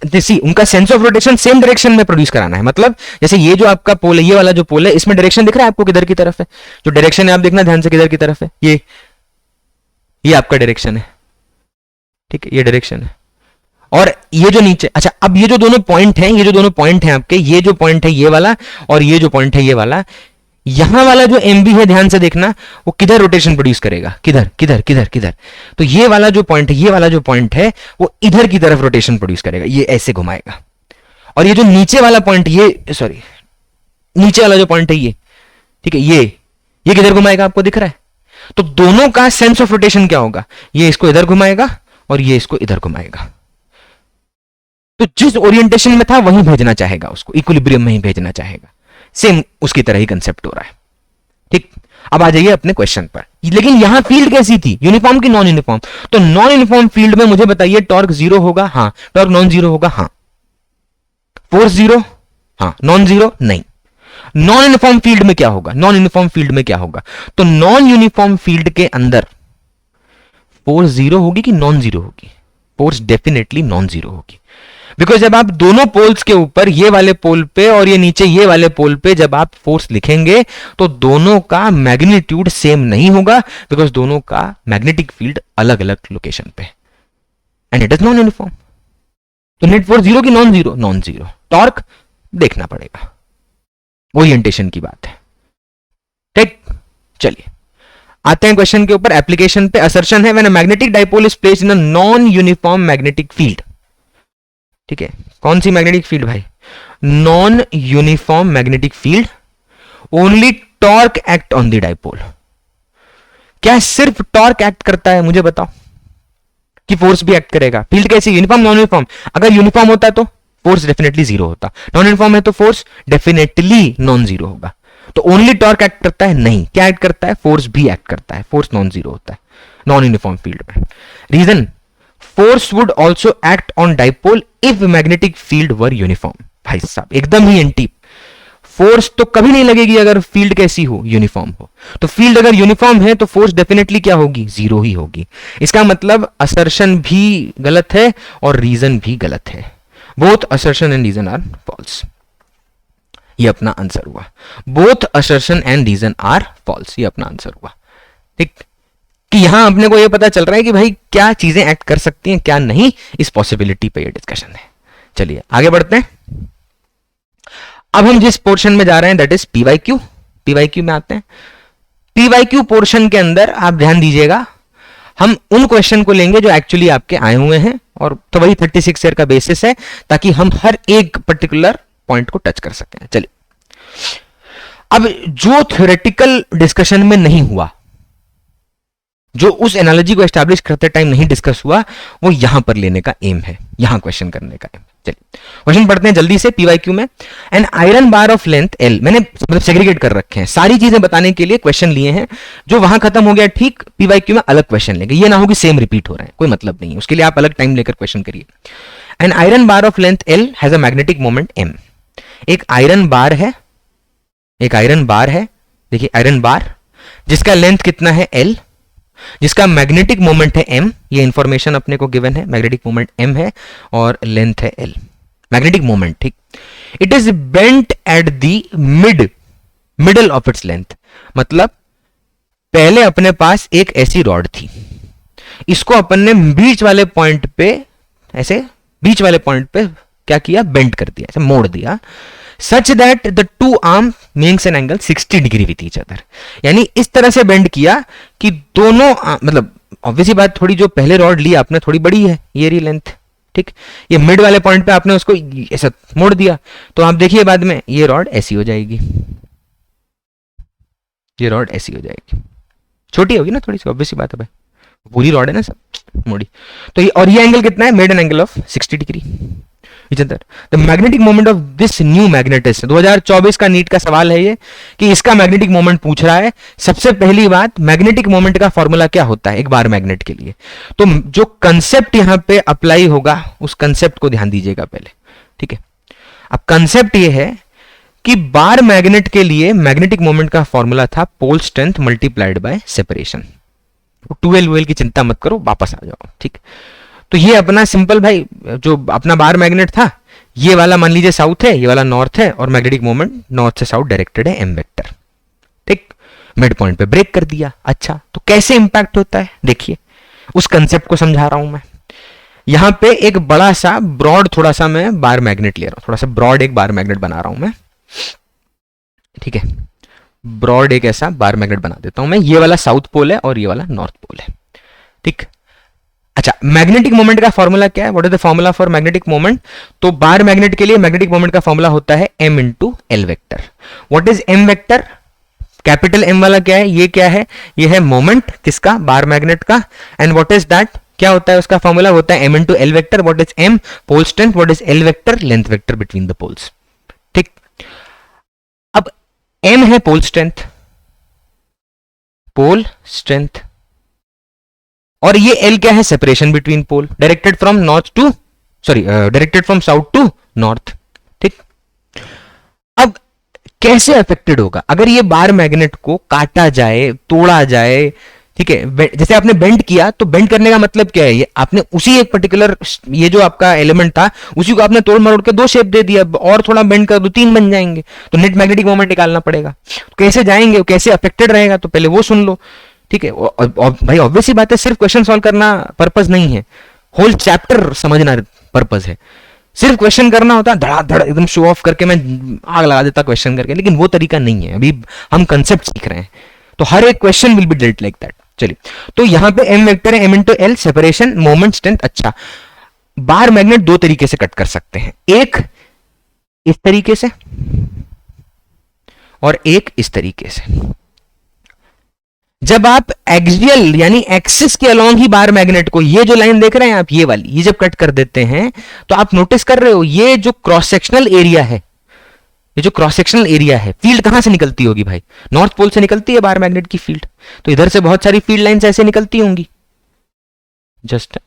जैसे उनका sense of rotation same direction में प्रोड्यूस कराना है। मतलब जैसे ये जो आपका पोल है, ये वाला जो पोल है, इसमें डायरेक्शन दिख रहा है आपको किधर की तरफ है? जो डायरेक्शन है आप देखना ध्यान से किधर की तरफ है, ये आपका डायरेक्शन है, ठीक है, ये डायरेक्शन है। और ये जो नीचे, अच्छा अब ये जो दोनों पॉइंट हैं, ये जो दोनों पॉइंट हैं आपके, ये जो पॉइंट है ये वाला और ये जो पॉइंट है ये वाला, यहां वाला जो एमबी है ध्यान से देखना, वो किधर रोटेशन प्रोड्यूस करेगा? किधर किधर किधर किधर? तो ये वाला जो पॉइंट है, ये वाला जो पॉइंट है, वो इधर की तरफ रोटेशन प्रोड्यूस करेगा, ये ऐसे घुमाएगा। और ये जो नीचे वाला पॉइंट, ये सॉरी नीचे वाला जो पॉइंट है ये, ठीक है, ये किधर घुमाएगा आपको दिख रहा है? तो दोनों का सेंस ऑफ रोटेशन क्या होगा? ये इसको इधर घुमाएगा और ये इसको इधर घुमाएगा। तो जिस ओरिएंटेशन में था वहीं भेजना चाहेगा उसको, इक्विलिब्रियम में ही भेजना चाहेगा। सेम उसकी तरह ही कंसेप्ट हो रहा है, ठीक। अब आ जाइए अपने क्वेश्चन पर, लेकिन यहां फील्ड कैसी थी, यूनिफॉर्म की नॉन यूनिफॉर्म? तो नॉन यूनिफॉर्म फील्ड में मुझे बताइए टॉर्क जीरो होगा? हाँ। टॉर्क नॉन जीरो होगा? हाँ। Force zero? हाँ। Non zero? नहीं। नॉन यूनिफॉर्म फील्ड में क्या होगा? नॉन यूनिफॉर्म फील्ड में क्या होगा? तो नॉन यूनिफॉर्म फील्ड के अंदर फोर्स जीरो होगी कि नॉन जीरो होगी? फोर्स डेफिनेटली नॉन जीरो होगी, बिकॉज जब आप दोनों पोल्स के ऊपर, ये वाले पोल पे और ये नीचे ये वाले पोल पे जब आप फोर्स लिखेंगे तो दोनों का मैग्नीट्यूड सेम नहीं होगा, बिकॉज दोनों का मैग्नेटिक फील्ड अलग अलग लोकेशन पे, and it is non uniform. तो नेट फोर्स जीरो की non zero? Non zero. Torque देखना पड़ेगा, ओरिएंटेशन की बात है, ठीक। चलिए आते हैं क्वेश्चन के ऊपर, एप्लीकेशन पे। असर्शन है when a magnetic dipole is placed in a non uniform magnetic field, ठीक है। कौन सी मैग्नेटिक फील्ड भाई? Non uniform magnetic field, only torque act on the dipole. क्या सिर्फ टॉर्क एक्ट करता है? मुझे बताओ कि फोर्स भी एक्ट करेगा? फील्ड कैसी, यूनिफॉर्म नॉन यूनिफॉर्म? अगर यूनिफॉर्म होता है तो फोर्स डेफिनेटली जीरो होता, नॉन यूनिफॉर्म है तो फोर्स डेफिनेटली नॉन जीरो होगा। तो ओनली टॉर्क एक्ट करता है? नहीं। क्या एक्ट करता है? फोर्स भी एक्ट करता है, फोर्स नॉन जीरो होता है नॉन यूनिफॉर्म फील्ड में। Reason, force would also act on dipole if magnetic field were uniform. भाई साहब एकदम ही एंटी, फोर्स तो कभी नहीं लगेगी अगर फील्ड कैसी हो, यूनिफॉर्म हो। तो फील्ड अगर यूनिफॉर्म है तो फोर्स डेफिनेटली क्या होगी? जीरो ही होगी। इसका मतलब असर्शन भी गलत है और रीजन भी गलत है। Both assertion and reason are false. ये अपना आंसर हुआ, both assertion and reason are false, ये अपना आंसर हुआ, ठीक। कि यहां अपने को ये पता चल रहा है कि भाई क्या चीजें एक्ट कर सकती हैं क्या नहीं, इस पॉसिबिलिटी पे ये डिस्कशन है। चलिए आगे बढ़ते हैं। अब हम जिस पोर्शन में जा रहे हैं दैट इज पीवाईक्यू। पीवाईक्यू में आते हैं। पीवाईक्यू पोर्शन के अंदर आप ध्यान दीजिएगा, हम उन क्वेश्चन को लेंगे जो एक्चुअली आपके आए हुए हैं, और तो वही 36 ईयर का बेसिस है ताकि हम हर एक पर्टिकुलर पॉइंट को टच कर सकें। चलिए, अब जो थ्योरेटिकल डिस्कशन में नहीं हुआ, जो उस एनालॉजी को एस्टैब्लिश करते टाइम नहीं डिस्कस हुआ, वो यहां पर लेने का एम है, यहां क्वेश्चन करने का एम। चलिए क्वेश्चन पढ़ते हैं जल्दी से। पीवाईक्यू में N iron bar of length L, मैंने मतलब सेग्रीगेट कर रखे हैं सारी चीजें बताने के लिए, क्वेश्चन लिए हैं। जो वहां खत्म हो गया ठीक, पीवाईक्यू में अलग क्वेश्चन लेंगे, ये ना हो कि सेम रिपीट हो रहे हैं, कोई मतलब नहीं है, उसके लिए आप अलग टाइम लेकर क्वेश्चन करिए। An iron bar of length L has a magnetic moment M. एक आयरन बार है, एक आयरन बार है, देखिए आयरन बार जिसका लेंथ कितना है एल, जिसका मैग्नेटिक मोमेंट है m, ये इंफॉर्मेशन अपने को गिवन है, मैग्नेटिक मोमेंट m है और लेंथ है l, मैग्नेटिक मोमेंट, ठीक। It is bent at the middle of its length, मतलब पहले अपने पास एक ऐसी रॉड थी, इसको अपन ने बीच वाले पॉइंट पे, ऐसे बीच वाले पॉइंट पे क्या किया, बेंट कर दिया, ऐसे मोड़ दिया, such that the two arm makes an angle 60 degree with each other. यानी इस तरह से बेंड किया कि दोनों मतलब ऑब्वियसली बात, थोड़ी जो पहले रॉड ली आपने थोड़ी बड़ी है, ये रही लेंथ, ठीक। ये मिड वाले पॉइंट पे आपने उसको ऐसा मोड़ दिया, तो आप देखिए बाद में ये रॉड ऐसी हो जाएगी, ये रॉड ऐसी हो जाएगी, छोटी होगी ना थोड़ी सी, ऑब्वियस सी बात है भाई, पूरी रॉड है ना सब मोड़ी। तो ये, और ये एंगल कितना है, made an angle of 60 degree. The magnetic moment of this new magnet is, 2024 का नीट का सवाल है ये कि इसका मैग्नेटिक मोमेंट पूछ रहा है। सबसे पहली बात, मैग्नेटिक मोमेंट का फॉर्मूला क्या होता है एक बार मैग्नेट के लिए, तो जो कंसेप्ट यहां पे अप्लाई होगा उस कंसेप्ट को ध्यान दीजिएगा पहले, ठीक है। अब कंसेप्ट ये है कि बार मैग्नेट के लिए मैग्नेटिक मोमेंट का फॉर्मूला था pole strength multiplied by separation. 12 की चिंता मत करो, वापस आ जाओ, ठीक। तो ये अपना सिंपल भाई जो अपना बार मैग्नेट था, ये वाला मान लीजिए साउथ है, ये वाला नॉर्थ है, और मैग्नेटिक मोमेंट नॉर्थ से साउथ डायरेक्टेड है एम वेक्टर, ठीक। मिड पॉइंट पे ब्रेक कर दिया। अच्छा, तो कैसे इंपैक्ट होता है देखिए, उस कंसेप्ट को समझा रहा हूं मैं। यहां पे एक बड़ा सा ब्रॉड थोड़ा सा मैं बार मैग्नेट ले रहा हूं, थोड़ा सा ब्रॉड एक बार मैग्नेट बना रहा हूं मैं, ठीक है। ब्रॉड एक ऐसा बार मैग्नेट बना देता हूं मैं, ये वाला साउथ पोल है और ये वाला नॉर्थ पोल है, ठीक। अच्छा, मैग्नेटिक मोमेंट का फॉर्मूला क्या है, what is the formula for magnetic moment, तो बार मैग्नेट के लिए मैग्नेटिक मोमेंट का फॉर्मूला होता है m into L vector. What is m vector, capital M वाला क्या है, ये क्या है, ये है मोमेंट किसका, बार मैग्नेट का। एंड व्हाट इज दैट, क्या होता है उसका फॉर्मूला, होता है m into L vector. What is m, pole strength, what is L vector, length vector between the poles, ठीक। अब m है पोल स्ट्रेंथ, पोल स्ट्रेंथ, और ये L क्या है, separation between pole, directed from north to, sorry directed from south to north, ठीक। अब कैसे अफेक्टेड होगा अगर ये बार मैग्नेट को काटा जाए, तोड़ा जाए, ठीक है। जैसे आपने बेंड किया, तो बेंड करने का मतलब क्या है, ये आपने उसी एक पर्टिकुलर, ये जो आपका एलिमेंट था उसी को आपने तोड़ मरोड़ के 2 शेप दे दिया, और थोड़ा बेंड कर दो 3 बन जाएंगे, तो नेट मैग्नेटिक मोमेंट निकालना पड़ेगा। कैसे जाएंगे, कैसे अफेक्टेड रहेगा, तो पहले वो सुन लो, ठीक है। भाई ऑब्वियस ही बात है, सिर्फ क्वेश्चन सॉल्व करना पर्पस नहीं है, होल चैप्टर समझना पर्पस है। सिर्फ क्वेश्चन करना होता है धड़ाधड़ एकदम शो ऑफ करके मैं आग लगा देता क्वेश्चन करके, लेकिन वो तरीका नहीं है, अभी हम कंसेप्ट सीख रहे हैं, तो हर एक question will be dealt like that. चलिए, तो यहां पे m वेक्टर है, m into L, separation, moment, strength. अच्छा, बार मैग्नेट 2 तरीके से कट कर सकते हैं, एक इस तरीके से और एक इस तरीके से। जब आप एक्सियल यानी एक्सिस के अलोंग ही बार मैग्नेट को, ये जो लाइन देख रहे हैं आप, ये वाली, ये जब कट कर देते हैं तो आप नोटिस कर रहे हो ये जो क्रॉस सेक्शनल एरिया है, ये जो क्रॉस सेक्शनल एरिया है, फील्ड कहां से निकलती होगी भाई, नॉर्थ पोल से निकलती है बार मैग्नेट की फील्ड। तो इधर से बहुत सारी फील्ड लाइंस ऐसे निकलती होंगी, जस्ट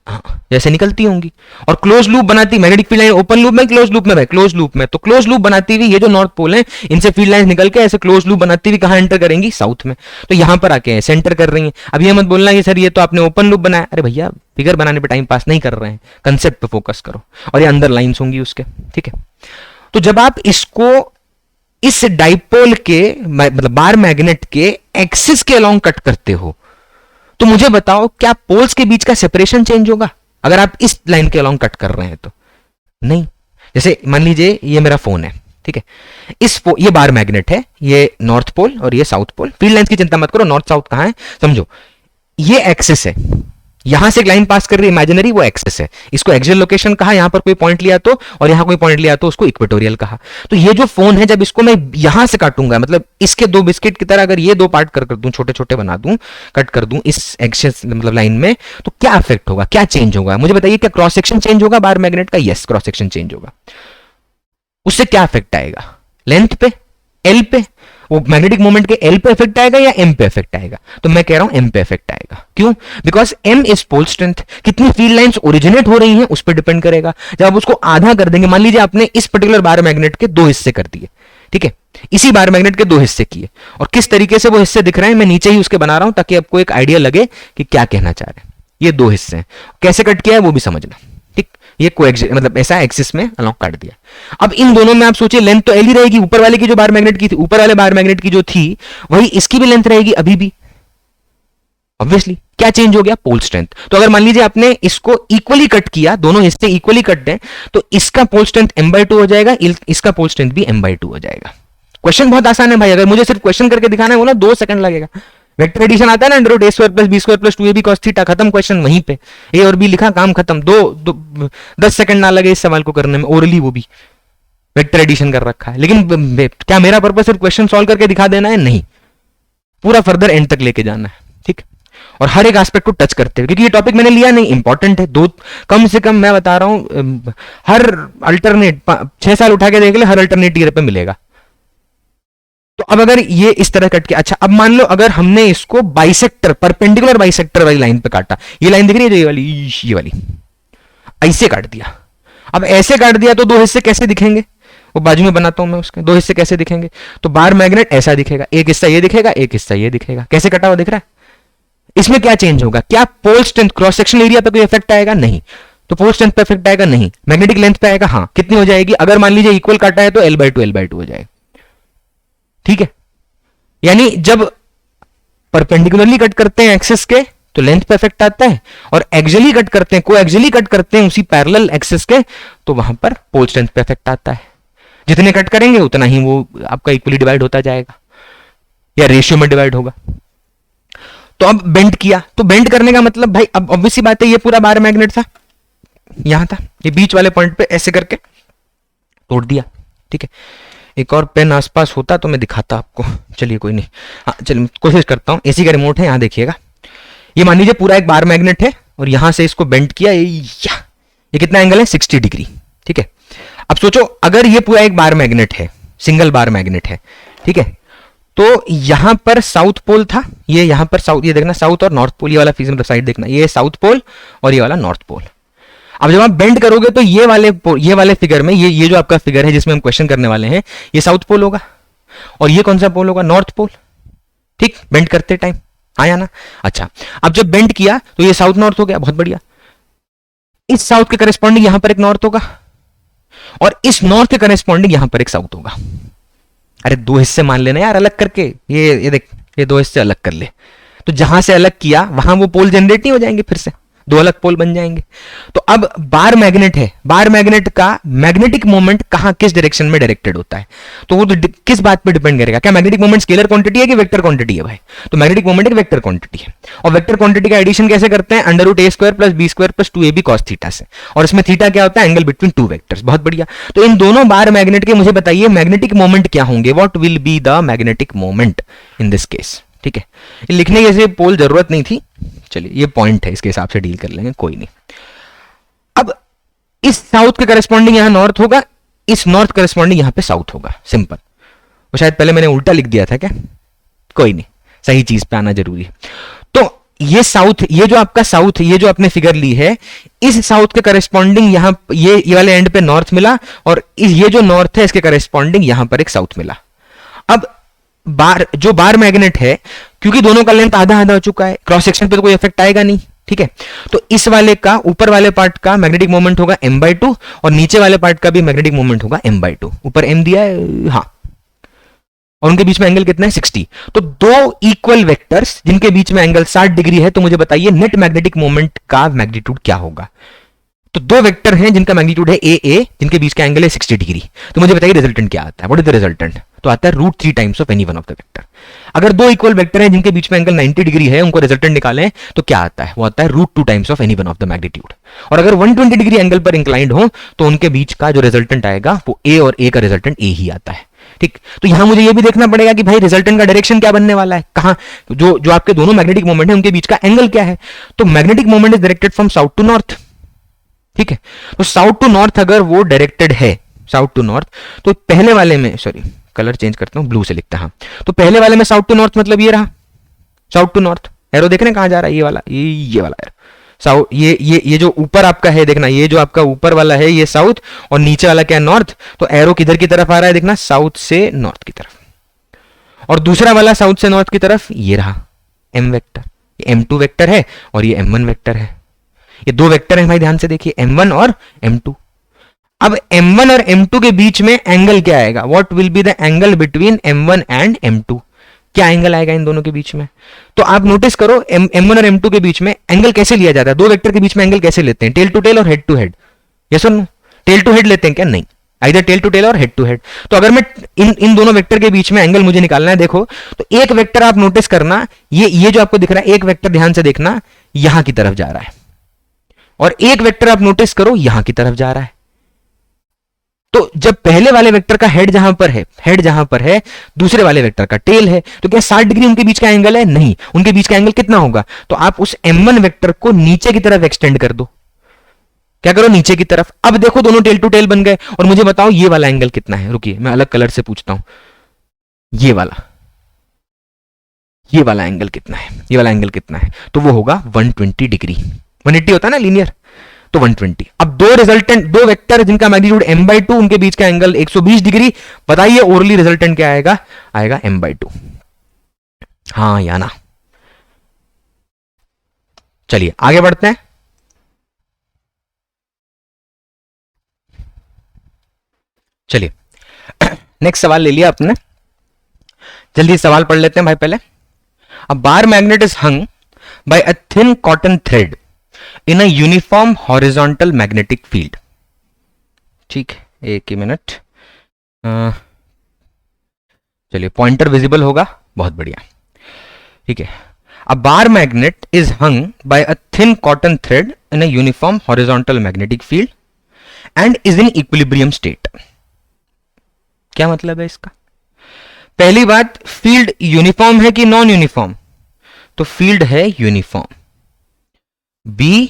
जैसे निकलती होंगी, और क्लोज लूप बनाती, magnetic field line open loop में, क्लोज लूप में भाई, क्लोज लूप में, तो क्लोज लूप बनाती हुई ये जो नॉर्थ पोल है, इनसे फील्ड लाइन निकल के ऐसे क्लोज लूप बनाती हुई कहां एंटर करेंगी, साउथ में। तो यहां पर आके ऐसे एंटर कर रही हैं। अब ये मत बोलना कि सर ये तो आपने ओपन लूप बनाया, अरे भैया फिगर बनाने पे टाइम पास नहीं कर रहे हैं, कंसेप्ट पे फोकस करो, और ये अंदर लाइन्स होंगी उसके, ठीक है। तो जब आप इसको इस डाइपोल के मतलब बार मैग्नेट के एक्सिस के अलोंग कट करते हो, तो मुझे बताओ क्या पोल्स के बीच का सेपरेशन चेंज होगा अगर आप इस लाइन के अलोंग कट कर रहे हैं तो? नहीं। जैसे मान लीजिए ये मेरा फोन है, ठीक है, ये बार मैग्नेट है, ये नॉर्थ पोल और ये साउथ पोल। फील्ड लाइंस की चिंता मत करो, नॉर्थ साउथ कहां है समझो, ये एक्सिस है, यहां से एक लाइन पास कर रही है इमेजिनरी, वो एक्सिस है, इसको एक्सियल लोकेशन कहा, यहां पर कोई पॉइंट लिया तो, और यहां कोई पॉइंट लिया तो उसको इक्वेटोरियल कहा। तो ये जो फोन है, जब इसको मैं यहां से काटूंगा, मतलब इसके 2 बिस्किट की तरह अगर ये 2 पार्ट कर दूं, छोटे छोटे बना दूं, कट कर दूं इस एक्सिस मतलब लाइन में, तो क्या इफेक्ट होगा, क्या चेंज होगा मुझे बताइए। क्या क्रॉस सेक्शन चेंज होगा बार मैग्नेट का? यस, क्रॉस सेक्शन चेंज होगा। उससे क्या इफेक्ट आएगा, लेंथ पे, एल पे, वो मैग्नेटिक मोमेंट के एल पे इफेक्ट आएगा या एम पे इफेक्ट आएगा? तो मैं कह रहा हूं एम पे इफेक्ट आएगा। क्यों? Because M is pole strength, कितनी फील्ड लाइंस ओरिजिनेट हो रही हैं उस पर डिपेंड करेगा। जब आप उसको आधा कर देंगे, मान लीजिए आपने इस पर्टिकुलर बार मैग्नेट के 2 हिस्से कर दिए, ठीक है, इसी बार मैग्नेट के 2 हिस्से किए, और किस तरीके से वो हिस्से दिख रहे हैं मैं नीचे ही उसके बना रहा हूं ताकि आपको एक आइडिया लगे कि क्या कहना चाह रहे हैं। ये 2 हिस्से हैं, कैसे कट किया है वो भी समझना, ठीक। ये मतलब ऐसा एक्सिस में अलोंग काट दिया। अब इन दोनों में आप सोचिए लेंथ तो एल ही रहेगी, ऊपर वाले की जो बार मैग्नेट की थी, ऊपर वाले बार मैग्नेट की जो थी वही इसकी भी लेंथ रहेगी अभी भी, ऑब्वियसली। क्या चेंज हो गया? Pole strength. तो अगर मान लीजिए आपने इसको इक्वली कट किया, दोनों हिस्से इक्वली कट दें, तो इसका पोल स्ट्रेंथ m/2 हो जाएगा, इसका पोल स्ट्रेंथ भी m/2 हो जाएगा। क्वेश्चन बहुत आसान है भाई, अगर मुझे सिर्फ क्वेश्चन करके दिखाना है वो ना 2 सेकंड लगेगा। वेक्टर एडिशन आता है ना, under root a² + b² + 2ab cos theta, खत्म क्वेश्चन वहीं पे, a और b लिखा, काम खत्म। 10 सेकंड ना लगे इस सवाल को करने में, ओरली वो भी वेक्टर एडिशन कर रखा है। लेकिन क्या मेरा पर्पस सिर्फ क्वेश्चन सॉल्व करके दिखा देना है? नहीं, पूरा फर्दर एंड तक लेके जाना है, ठीक। और हर एक एस्पेक्ट को टच करते हुए, क्योंकि ये टॉपिक मैंने लिया नहीं, इंपॉर्टेंट है, दो कम से कम मैं बता रहा हूं, हर अल्टरनेट 6 साल उठा के देख ले, हर अल्टरनेट ईयर पे मिलेगा। तो अब अगर ये इस तरह कट के, अच्छा अब मान लो अगर हमने इसको बाइसेक्टर, परपेंडिकुलर बाइसेक्टर वाली लाइन पे काटा, ये लाइन दिख रही है जो ये वाली ऐसे काट दिया। अब ऐसे काट दिया तो दो हिस्से कैसे दिखेंगे, वो बाजू में बनाता हूं मैं उसके, दो हिस्से कैसे दिखेंगे, तो बार मैग्नेट ऐसा दिखेगा, एक हिस्सा ये दिखेगा, एक हिस्सा ये दिखेगा। कैसे कटा हुआ दिख रहा है? इसमें क्या चेंज होगा? क्या pole strength, cross section area पे कोई इफेक्ट आएगा? नहीं। तो पोल स्ट्रेंथ पे इफेक्ट आएगा? नहीं। मैग्नेटिक लेंथ पे आएगा? हाँ। कितनी हो जाएगी? अगर मान लीजिए इक्वल काटा है तो L/2 हो जाएगा, ठीक है। यानी जब परपेंडिकुलरली कट करते हैं एक्सिस के तो लेंथ पे इफेक्ट आता है, और एक्सियली कट करते हैं, को एक्सियली कट करते हैं उसी पैरेलल एक्सिस के, तो वहां पर पोल स्ट्रेंथ पे इफेक्ट आता है। जितने कट करेंगे उतना ही वो आपका इक्वली डिवाइड होता जाएगा या रेशियो में डिवाइड होगा। तो अब बेंड किया, तो बेंड करने का मतलब भाई अब ऑब्वियस सी बात है, ये पूरा बार मैग्नेट था, यहां था, ये बीच वाले पॉइंट पे ऐसे करके तोड़ दिया, ठीक है। एक और पेन आसपास होता तो मैं दिखाता आपको, चलिए कोई नहीं, हाँ चलिए कोशिश करता हूं। एसी का रिमोट है, यहां देखिएगा, ये मान लीजिए पूरा एक बार मैग्नेट है और यहां से इसको बेंड किया, ये कितना एंगल है? 60 डिग्री, ठीक है। अब सोचो अगर ये पूरा एक बार मैग्नेट है, सिंगल बार मैग्नेट है, ठीक है, तो यहां पर साउथ पोल था, ये यहां पर साउथ, ये देखना साउथ और नॉर्थ पोल, ये वाला फिजिकल साइड देखना, ये साउथ पोल और ये वाला नॉर्थ पोल। अब जब आप बेंड करोगे तो ये वाले फिगर में, ये जो आपका फिगर है जिसमें हम क्वेश्चन करने वाले हैं, ये साउथ पोल होगा और ये कौन सा पोल होगा? नॉर्थ पोल, ठीक, बेंड करते टाइम आया ना। अच्छा, अब जब बेंड किया तो ये साउथ नॉर्थ हो गया, बहुत बढ़िया। इस साउथ के करेस्पॉन्डिंग यहां पर एक नॉर्थ होगा और इस नॉर्थ के करेस्पॉन्डिंग यहां पर एक साउथ होगा। अरे दो हिस्से मान लेना यार अलग करके, ये देख, ये दो हिस्से अलग कर ले, तो जहां से अलग किया वहां वो पोल जनरेट नहीं हो जाएंगे, फिर से दो अलग पोल बन जाएंगे। तो अब बार मैग्नेट है, बार मैग्नेट का मैग्नेटिक मोमेंट कहां, किस डायरेक्शन में डायरेक्टेड होता है, तो वो तो किस बात पे डिपेंड करेगा? क्या मैग्नेटिक मोमेंट स्केलर क्वांटिटी है कि वेक्टर क्वांटिटी है भाई? तो मैग्नेटिक मोमेंट एक वेक्टर क्वांटिटी है, और वेक्टर क्वांटिटी का एडिशन कैसे करते हैं? √a² + b² + 2ab cos theta से, और इसमें थीटा क्या होता है? Angle between two vectors. बहुत बढ़िया। तो इन दोनों बार मैग्नेट के मुझे बताइए मैग्नेटिक मोमेंट क्या होंगे, what will be the magnetic moment in this case, ठीक है। लिखने की ऐसे पोल जरूरत नहीं थी, चलिए ये पॉइंट है, इसके हिसाब से डील कर लेंगे, कोई नहीं। अब इस साउथ के करस्पॉन्डिंग यहां नॉर्थ होगा, इस नॉर्थ करस्पॉन्डिंग यहां पे साउथ होगा, सिंपल। वो शायद पहले मैंने उल्टा लिख दिया था क्या? कोई नहीं, सही चीज पे आना जरूरी है। तो ये साउथ, ये जो आपका साउथ, ये जो आपने फिगर ली है, इस साउथ के करस्पॉन्डिंग यहां ये वाले एंड पे नॉर्थ मिला, और ये जो नॉर्थ है इसके करस्पॉन्डिंग यहां पर एक साउथ मिला। अब जो बार मैग्नेट है, क्योंकि दोनों का लेंथ आधा आधा हो चुका है, क्रॉस सेक्शन पे तो कोई इफेक्ट आएगा नहीं, ठीक है। तो इस वाले का, ऊपर वाले पार्ट का मैग्नेटिक मोमेंट होगा m/2 और नीचे वाले पार्ट का भी मैग्नेटिक मोमेंट होगा m/2। ऊपर m दिया है, हाँ, और उनके बीच में एंगल कितना है? 60। तो दो इक्वल वेक्टर्स जिनके बीच में एंगल 60 डिग्री है, तो मुझे बताइए नेट मैग्नेटिक मोमेंट का मैग्नीट्यूड क्या होगा? तो दो वेक्टर हैं जिनका मैग्नीट्यूड है a, जिनके बीच का एंगल है 60 डिग्री। तो मुझे बताइए रिजल्टेंट क्या आता है? What is the resultant? तो आता है √3 times of any one of the vector. अगर दो इक्वल वेक्टर हैं जिनके बीच में एंगल 90 डिग्री है, उनको रिजल्टेंट निकालें तो क्या आता है? वो आता है √2 times of any one of the magnitude. और अगर 120 डिग्री एंगल पर इंक्लाइंड हो तो उनके बीच का जो रिजल्टेंट आएगा वो a और a का रिजल्टेंट a ही आता है, ठीक। तो यहां मुझे ये भी देखना पड़ेगा कि भाई रिजल्टेंट का डायरेक्शन क्या बनने वाला है, कहां, जो आपके दोनों मैग्नेटिक मोमेंट है उनके बीच का एंगल क्या है। तो magnetic moment is directed from south to north, ठीक है। तो साउथ टू नॉर्थ अगर वो डायरेक्टेड है, साउथ टू नॉर्थ, तो पहले वाले में, सॉरी कलर चेंज करता हूं, ब्लू से लिखता हूं, तो पहले वाले में साउथ टू नॉर्थ मतलब ये रहा, साउथ टू नॉर्थ। एरो देख रहे हैं कहां जा रहा है? ये वाला, ये वाला एरो साउथ, ये जो ऊपर आपका है देखना, ये जो आपका ऊपर वाला है ये साउथ और नीचे वाला क्या है? नॉर्थ। तो एरो किधर की तरफ आ रहा है देखना? साउथ से नॉर्थ की तरफ। और दूसरा वाला साउथ से नॉर्थ की तरफ, ये रहा m वेक्टर, ये m2 वेक्टर है और ये m1 वेक्टर है। ये दो वेक्टर हैं भाई, ध्यान से देखिए, m1 और m2। अब m1 और m2 के बीच में एंगल क्या आएगा? What will be the angle between m1 and m2? क्या एंगल आएगा इन दोनों के बीच में? तो आप नोटिस करो m1 और m2 के बीच में एंगल कैसे लिया जाता है, दो वेक्टर के बीच में एंगल कैसे लेते हैं? टेल टू टेल और हेड टू हेड, यस और नो? टेल टू हेड लेते हैं क्या? नहीं, आइदर टेल टू टेल और हेड टू हेड। तो अगर मैं इन दोनों वेक्टर के बीच में एंगल मुझे निकालना है, देखो तो एक वेक्टर आप नोटिस करना, ये जो आपको दिख रहा है एक वेक्टर, ध्यान से देखना, यहां की तरफ जा रहा है, और एक वेक्टर आप नोटिस करो यहां की तरफ जा रहा है। तो जब पहले वाले वेक्टर का हेड जहां पर है दूसरे वाले वेक्टर का टेल है, तो क्या 60 डिग्री उनके बीच का एंगल है? नहीं। उनके बीच का एंगल कितना होगा? तो आप उस m1 वेक्टर को नीचे की तरफ एक्सटेंड कर दो। क्या करो? नीचे की तरफ। अब देखो दोनों टेल टू टेल बन गए। और मुझे बताओ ये वाला एंगल कितना है? रुकिए मैं अलग कलर से पूछता हूं, ये वाला एंगल कितना है? ये वाला एंगल कितना है? तो वो होगा 120 डिग्री। 180 होता है ना लीनियर, तो 120। अब दो वेक्टर जिनका मैग्नीट्यूड m/2, उनके बीच का एंगल 120 डिग्री। बताइए ओरली रिजल्टेंट क्या आएगा? आएगा m/2। हाँ या ना? चलिए आगे बढ़ते हैं। चलिए नेक्स्ट सवाल ले लिया आपने, जल्दी सवाल पढ़ लेते हैं भाई पहले। A bar magnet is hung by a thin cotton thread in a uniform horizontal magnetic field. ठीक है, एक ही मिनट। चलिए पॉइंटर विजिबल होगा, बहुत बढ़िया। ठीक है, a bar magnet is hung by a thin cotton thread in a uniform horizontal magnetic field and is in equilibrium state. क्या मतलब है इसका? पहली बात, फील्ड यूनिफॉर्म है कि नॉन यूनिफॉर्म? तो फील्ड है यूनिफॉर्म, बी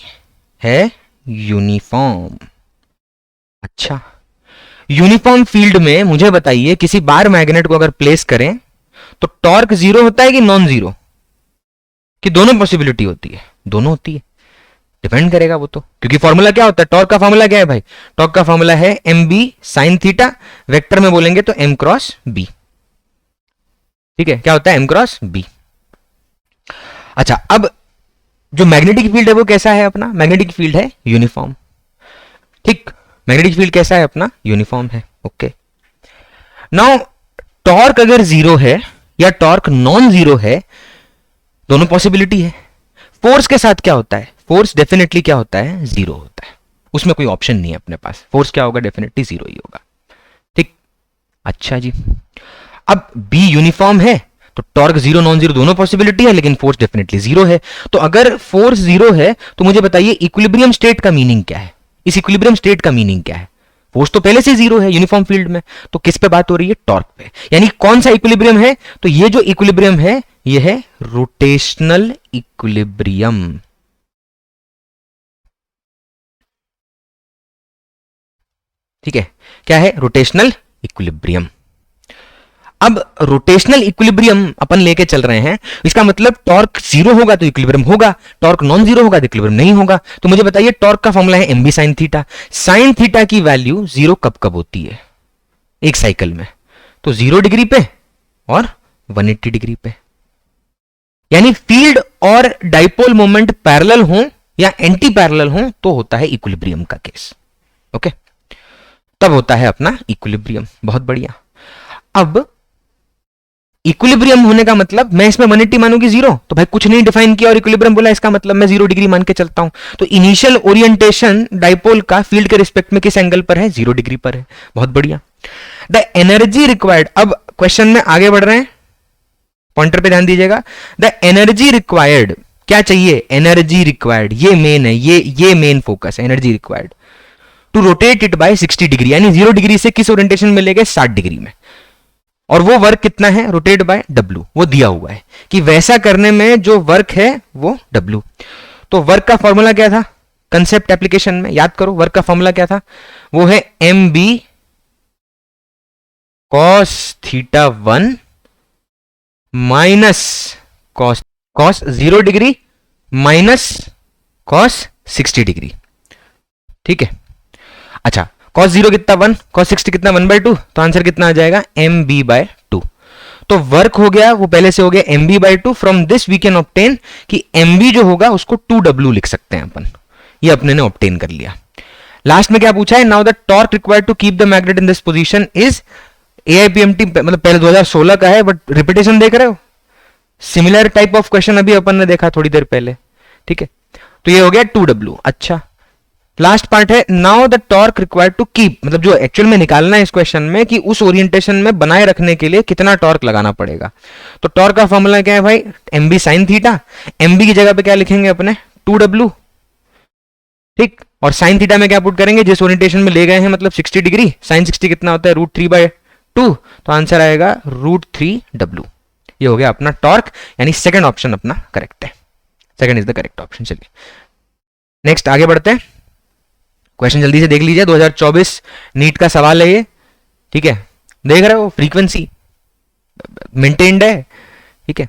है यूनिफॉर्म। अच्छा, यूनिफॉर्म फील्ड में मुझे बताइए किसी बार मैग्नेट को अगर प्लेस करें तो टॉर्क जीरो होता है कि नॉन जीरो, कि दोनों पॉसिबिलिटी होती है? दोनों होती है, डिपेंड करेगा वो तो। क्योंकि फॉर्मूला क्या होता है? टॉर्क का फॉर्मूला क्या है भाई? टॉर्क का फॉर्मूला है M B sine theta, vector में बोलेंगे तो एम क्रॉस बी। ठीक है, क्या होता है? M cross B. अच्छा, अब जो मैग्नेटिक फील्ड है वो कैसा है अपना? मैग्नेटिक फील्ड है यूनिफॉर्म। ठीक, मैग्नेटिक फील्ड कैसा है अपना? यूनिफॉर्म है। ओके, नाउ टॉर्क अगर जीरो है या टॉर्क नॉन जीरो है, दोनों पॉसिबिलिटी है। फोर्स के साथ क्या होता है? फोर्स डेफिनेटली क्या होता है? जीरो होता है, उसमें कोई ऑप्शन नहीं है अपने पास। फोर्स क्या होगा? डेफिनेटली जीरो ही होगा। ठीक, अच्छा जी। अब बी यूनिफॉर्म है तो टॉर्क जीरो नॉन जीरो दोनों पॉसिबिलिटी है, लेकिन फोर्स डेफिनेटली जीरो है। तो अगर फोर्स जीरो है तो मुझे बताइए इक्विलिब्रियम स्टेट का मीनिंग क्या है? इस इक्विलिब्रियम स्टेट का मीनिंग क्या है? फोर्स तो पहले से जीरो है यूनिफॉर्म फील्ड में, तो किस पे बात हो रही है? टॉर्क पे। यानी कौन सा इक्विलिब्रियम है? तो ये जो इक्विलिब्रियम है ये है रोटेशनल इक्विलिब्रियम। ठीक है, क्या है? Rotational equilibrium. अब रोटेशनल इक्विलिब्रियम अपन लेके चल रहे हैं, इसका मतलब टॉर्क जीरो होगा तो इक्विलिब्रियम होगा, टॉर्क नॉन जीरो होगा तो इक्विलिब्रियम नहीं होगा। तो मुझे बताइए टॉर्क का फॉर्मूला है M B sine theta. Sine theta की वैल्यू जीरो कब कब होती है एक साइकिल में? तो 0 डिग्री पे और 180 डिग्री पे। यानी फील्ड और डाइपोल मोमेंट पैरेलल हो या एंटी पैरेलल हो तो होता है इक्विलिब्रियम का केस। ओके, तब होता है अपना इक्विलिब्रियम। बहुत बढ़िया। अब इक्विलिब्रियम होने का मतलब, मैं इसमें 180 मानूंगी जीरो, तो भाई कुछ नहीं डिफाइन किया और इक्विलिब्रियम बोला, इसका मतलब मैं 0 डिग्री मान के चलता हूं। तो इनिशियल ओरिएंटेशन डाइपोल का फील्ड के रिस्पेक्ट में किस एंगल पर है? 0 डिग्री पर है। बहुत बढ़िया। द एनर्जी रिक्वायर्ड, अब क्वेश्चन में आगे बढ़ रहे हैं, पॉइंटर पे ध्यान दीजिएगा। द एनर्जी रिक्वायर्ड, क्या चाहिए? एनर्जी रिक्वायर्ड, ये मेन है, ये मेन फोकस है। Energy required to rotate it by 60 degree, यानी 0 डिग्री से किस ओरिएंटेशन में ले गए? 60 डिग्री में। और वो वर्क कितना है? रोटेट बाय W, वो दिया हुआ है कि वैसा करने में जो वर्क है वो W। तो वर्क का फॉर्मूला क्या था कंसेप्ट एप्लीकेशन में? याद करो, वर्क का फॉर्मूला क्या था? वो है M B cos theta 1 minus cos 0 degree minus cos 60 degree. ठीक है, अच्छा, cos 0 कितना 1, cos 60 कितना 1/2, तो आंसर कितना आ जाएगा? mb/2। तो वर्क हो गया, वो पहले से हो गया mb/2। From this we can obtain कि mb जो होगा उसको 2w लिख सकते हैं अपन। ये अपने ने ऑब्टेन कर लिया। लास्ट में क्या पूछा है? Now the torque required to keep the magnet in this position is AIPMT, मतलब पहले 2016 का है, बट रिपीटेशन देख रहे हो? सिमिलर टाइप ऑफ क्वेश्चन अभी अपन ने देखा थोड़ी देर पहले। ठीक है, तो ये हो गया 2w। अच्छा, लास्ट पार्ट है now the torque required to keep, मतलब जो एक्चुअल में निकालना है इस क्वेश्चन में कि उस ओरिएंटेशन में बनाए रखने के लिए कितना टॉर्क लगाना पड़ेगा। तो टॉर्क का फॉर्मूला क्या है भाई? M B sine theta. M B की जगह पे क्या लिखेंगे अपने? 2w। ठीक, और साइन थीटा में क्या पुट करेंगे, जिस ओरिएंटेशन में ले गए हैं मतलब 60 डिग्री, साइन 60 कितना होता है √3/2, तो आंसर आएगा √3W। ये हो गया अपना टॉर्क, यानी सेकंड ऑप्शन अपना करेक्ट है, second is the correct option. चलिए नेक्स्ट आगे बढ़ते हैं, क्वेश्चन जल्दी से देख लीजिए, 2024 नीट का सवाल है ये, ठीक है, देख रहे हो फ्रीक्वेंसी मेंटेन्ड है, ठीक है।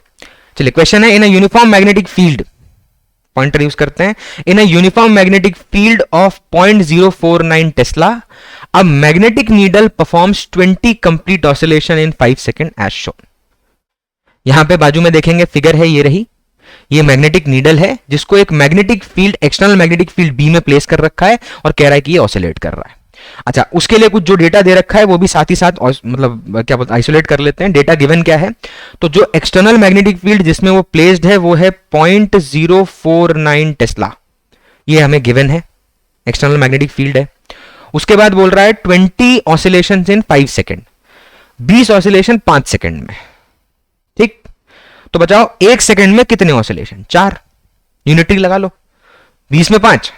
चलिए क्वेश्चन है, in a uniform magnetic field, pointer use करते हैं, in a uniform magnetic field of 0.049 tesla a magnetic needle performs 20 complete oscillation in 5 second as shown. यहां पे बाजू में देखेंगे फिगर है, ये रही, ये मैग्नेटिक नीडल है जिसको एक magnetic field, external magnetic field B में प्लेस कर रखा है और कह रहा है कि ये ऑसिलेट कर रहा है। अच्छा, उसके लिए कुछ जो डेटा दे रखा है वो भी साथ ही साथ मतलब क्या बोलते हैं, आइसोलेट कर लेते हैं। डेटा गिवन क्या है, तो जो एक्सटर्नल मैग्नेटिक फील्ड जिसमें वो प्लेस्ड है वो है 0.049 टेस्ला, ये हमें गिवन है, एक्सटर्नल मैग्नेटिक फील्ड है। उसके बाद बोल रहा है 20 ऑसिलेशंस इन 5 सेकेंड, 20 ऑसिलेशन 5 सेकेंड में, ठीक। तो बचाओ 1 सेकेंड में कितने ऑसिलेशन, 4, यूनिटरी लगा लो, 20 में 5,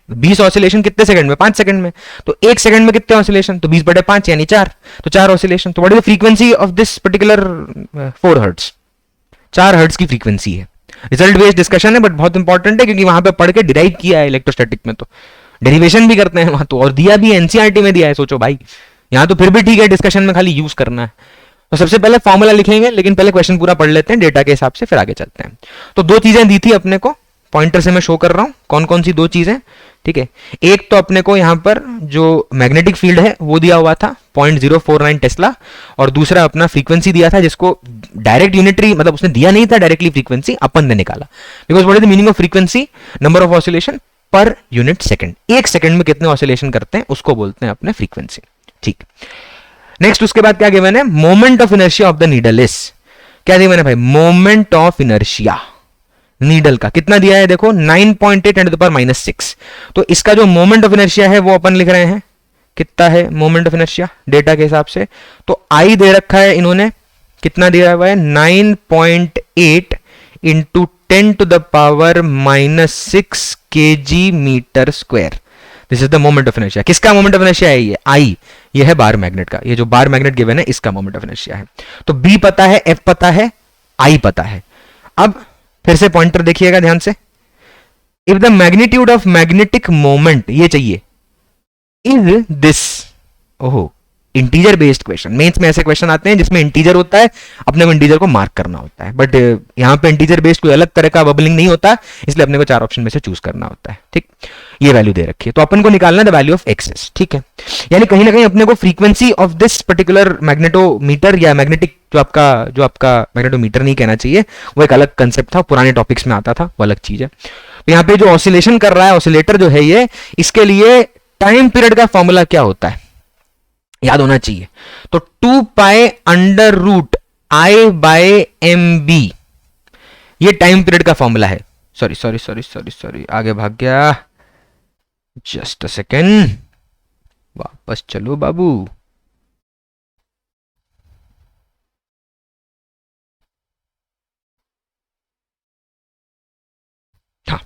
20 ऑसिलेशन कितने सेकंड में, 5 सेकंड में, तो 1 सेकंड में कितने ऑसिलेशन, तो 20/5 यानी 4, तो 4 ऑसिलेशन। तो what is the frequency of this particular 4 hertz, 4 hertz की फ्रीक्वेंसी है। रिजल्ट बेस्ड डिस्कशन है बट बहुत इंपॉर्टेंट है क्योंकि वहां पे पढ़ के डिराइव किया है इलेक्ट्रोस्टैटिक में, तो डेरिवेशन भी करते हैं वहां तो, और दिया भी एनसीईआरटी में दिया है, सोचो भाई, यहां तो फिर भी ठीक है, डिस्कशन में खाली यूज करना है। तो सबसे पहले फॉर्मूला लिखेंगे, लेकिन पहले क्वेश्चन पूरा पढ़ लेते हैं डेटा के हिसाब से, फिर आगे चलते हैं। तो 2 चीजें दी थी अपने को, पॉइंटर से मैं शो कर रहा हूं कौन कौन सी 2 चीजें, ठीक है। एक तो अपने को यहां पर जो मैग्नेटिक फील्ड है वो दिया हुआ था 0.049 टेस्ला, और दूसरा अपना फ्रीक्वेंसी दिया था जिसको डायरेक्ट यूनिटरी, मतलब उसने दिया नहीं था डायरेक्टली फ्रीक्वेंसी, अपन ने निकाला, because what is the meaning of frequency, number of oscillation per unit second, 1 second में कितने ऑसिलेशन करते हैं उसको बोलते हैं अपने फ्रीक्वेंसी, ठीक। नेक्स्ट उसके बाद क्या गिवन है, moment of inertia of the needle is, क्या गिवन है भाई, मोमेंट ऑफ इनर्शिया नीडल का कितना दिया है, देखो 9.8 × 6। तो इसका जो मोमेंट ऑफ इनर्शिया है वो अपन लिख रहे हैं, कितना है मोमेंट ऑफ इनर्शिया डेटा के हिसाब से, तो आई दे रखा है इन्होंने, कितना दिया हुआ है 9.8 × 10⁻⁻6 kg/m²। This is the moment of inertia. किसका मोमेंट ऑफ इनर्शिया है ये, आई, ये है बार मैग्नेट का, ये जो बार मैग्नेट गिवन है इसका मोमेंट ऑफ इनर्शिया है। तो बी पता है, एफ पता है, आई पता है। अब फिर से पॉइंटर देखिएगा ध्यान से, if the magnitude of magnetic moment, ये चाहिए, इज दिस, ओहो, इंटीजर बेस्ड क्वेश्चन, मेंस में ऐसे क्वेश्चन आते हैं जिसमें इंटीजर होता है, अपने को इंटीजर को मार्क करना होता है, बट यहां पे इंटीजर बेस्ड कोई अलग तरह का बबलिंग नहीं होता, इसलिए अपने को 4 ऑप्शन में से चूज करना होता है, ठीक। ये वैल्यू दे रखी है, तो अपन को निकालना है द वैल्यू ऑफ एक्सेस, ठीक है। यानी कहीं ना कहीं अपने को frequency of this particular magnetometer या मैग्नेटिक, जो आपका मैग्नेटोमीटर नहीं कहना चाहिए, वो एक अलग कंसेप्ट था, पुराने टॉपिक्स में आता था, वो अलग चीज है। तो यहाँ पे जो ऑसिलेशन कर रहा है, ऑसिलेटर जो है ये, इसके लिए टाइम पीरियड का फॉर्मूला क्या होता है याद होना चाहिए, तो 2π√I/mb, ये टाइम पीरियड का फॉर्मूला है। सॉरी आगे भाग गया, जस्ट अ सेकेंड, वापस चलो बाबू। हाँ,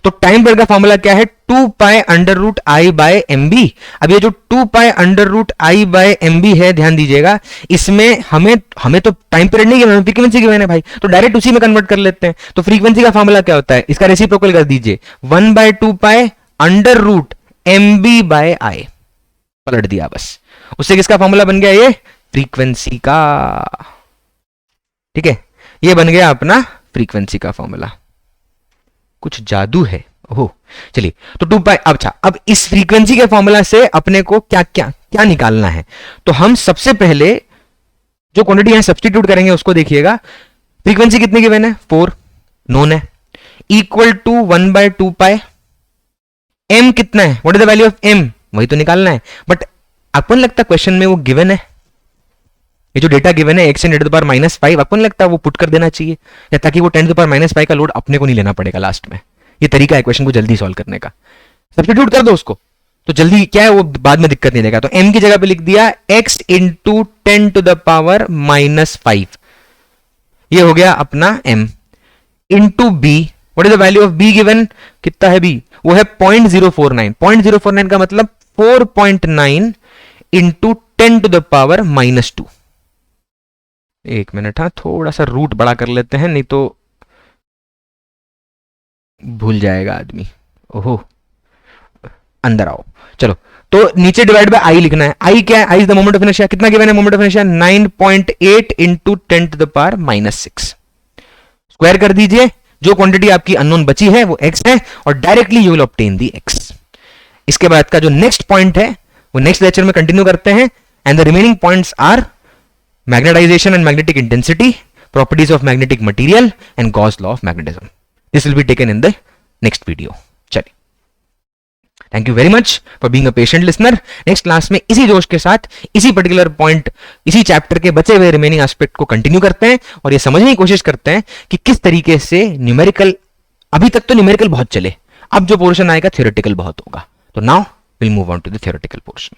तो टाइम पीरियड का फॉर्मूला क्या है, 2π√I/mb। अब ये जो 2π√I/mb है, ध्यान दीजिएगा, इसमें हमें तो टाइम पीरियड नहीं गिवन, फ्रीक्वेंसी गिवन है भाई, तो डायरेक्ट उसी में कन्वर्ट कर लेते हैं। तो फ्रीक्वेंसी का फॉर्मूला क्या होता है, इसका रेसिप्रोकल कर दीजिए, 1/2π√mb/I, पलट दिया बस, उससे किसका फॉर्मूला बन गया, ये फ्रीक्वेंसी का, ठीक है, ये बन गया अपना फ्रीक्वेंसी का फॉर्मूला। कुछ जादू है, ओह चलिए, तो 2π, अच्छा, अब इस फ्रीक्वेंसी के फॉर्मूला से अपने को क्या क्या क्या निकालना है, तो हम सबसे पहले जो क्वांटिटी यहां सब्स्टिट्यूट करेंगे उसको देखिएगा। फ्रीक्वेंसी कितनी गिवन है, 4 नोन है, इक्वल टू 1/2π, m कितना है, what is the value of m, वही तो निकालना है, बट अपन लगता क्वेश्चन में वो गिवन है, ये जो डेटा गिवन है x × 10⁻⁵, अपन लगता है वो पुट कर देना चाहिए, या ताकि वो 10⁻⁵ का लोड अपने को नहीं लेना पड़ेगा लास्ट में। ये तरीका है क्वेश्चन को जल्दी सॉल्व करने का, सब्स्टिट्यूट कर दो उसको, तो जल्दी क्या है वो बाद में दिक्कत नहीं देगा। तो m की जगह पे लिख दिया x × 10⁻⁵, ये हो गया अपना m, into b, what is the value of b given, कितना है b, वो है 0.049। 0.049 का मतलब 4.9 इंटू 10 टू द पावर -2। एक मिनट, हाँ थोड़ा सा रूट बड़ा कर लेते हैं, नहीं तो भूल जाएगा आदमी। ओहो, अंदर आओ। चलो, तो नीचे डिवाइड बाय आई लिखना है। आई क्या है? I is the moment of inertia. कितना गिवन है moment of inertia? 9.8 into 10 to the power -6। Square कर दीजिए, जो क्वांटिटी आपकी अननोन बची है वो x है, और directly you will obtain the x। इसके बाद का जो नेक्स्ट पॉइंट है वो नेक्स्ट लेक्चर में कंटिन्यू करते हैं। And the remaining points are magnetization and magnetic intensity, properties of magnetic material, and Gauss law of magnetism. This will be taken in the next video. चलिए, thank you very much for being a patient listener. Next class में इसी जोश के साथ इसी particular point, इसी chapter के बचे हुए रिमेनिंग एस्पेक्ट को कंटिन्यू करते हैं और ये समझने की कोशिश करते हैं कि किस तरीके से न्यूमेरिकल, अभी तक तो न्यूमेरिकल बहुत चले, अब जो पोर्शन आएगा थ्योरेटिकल बहुत होगा। तो now will move on to the theoretical portion.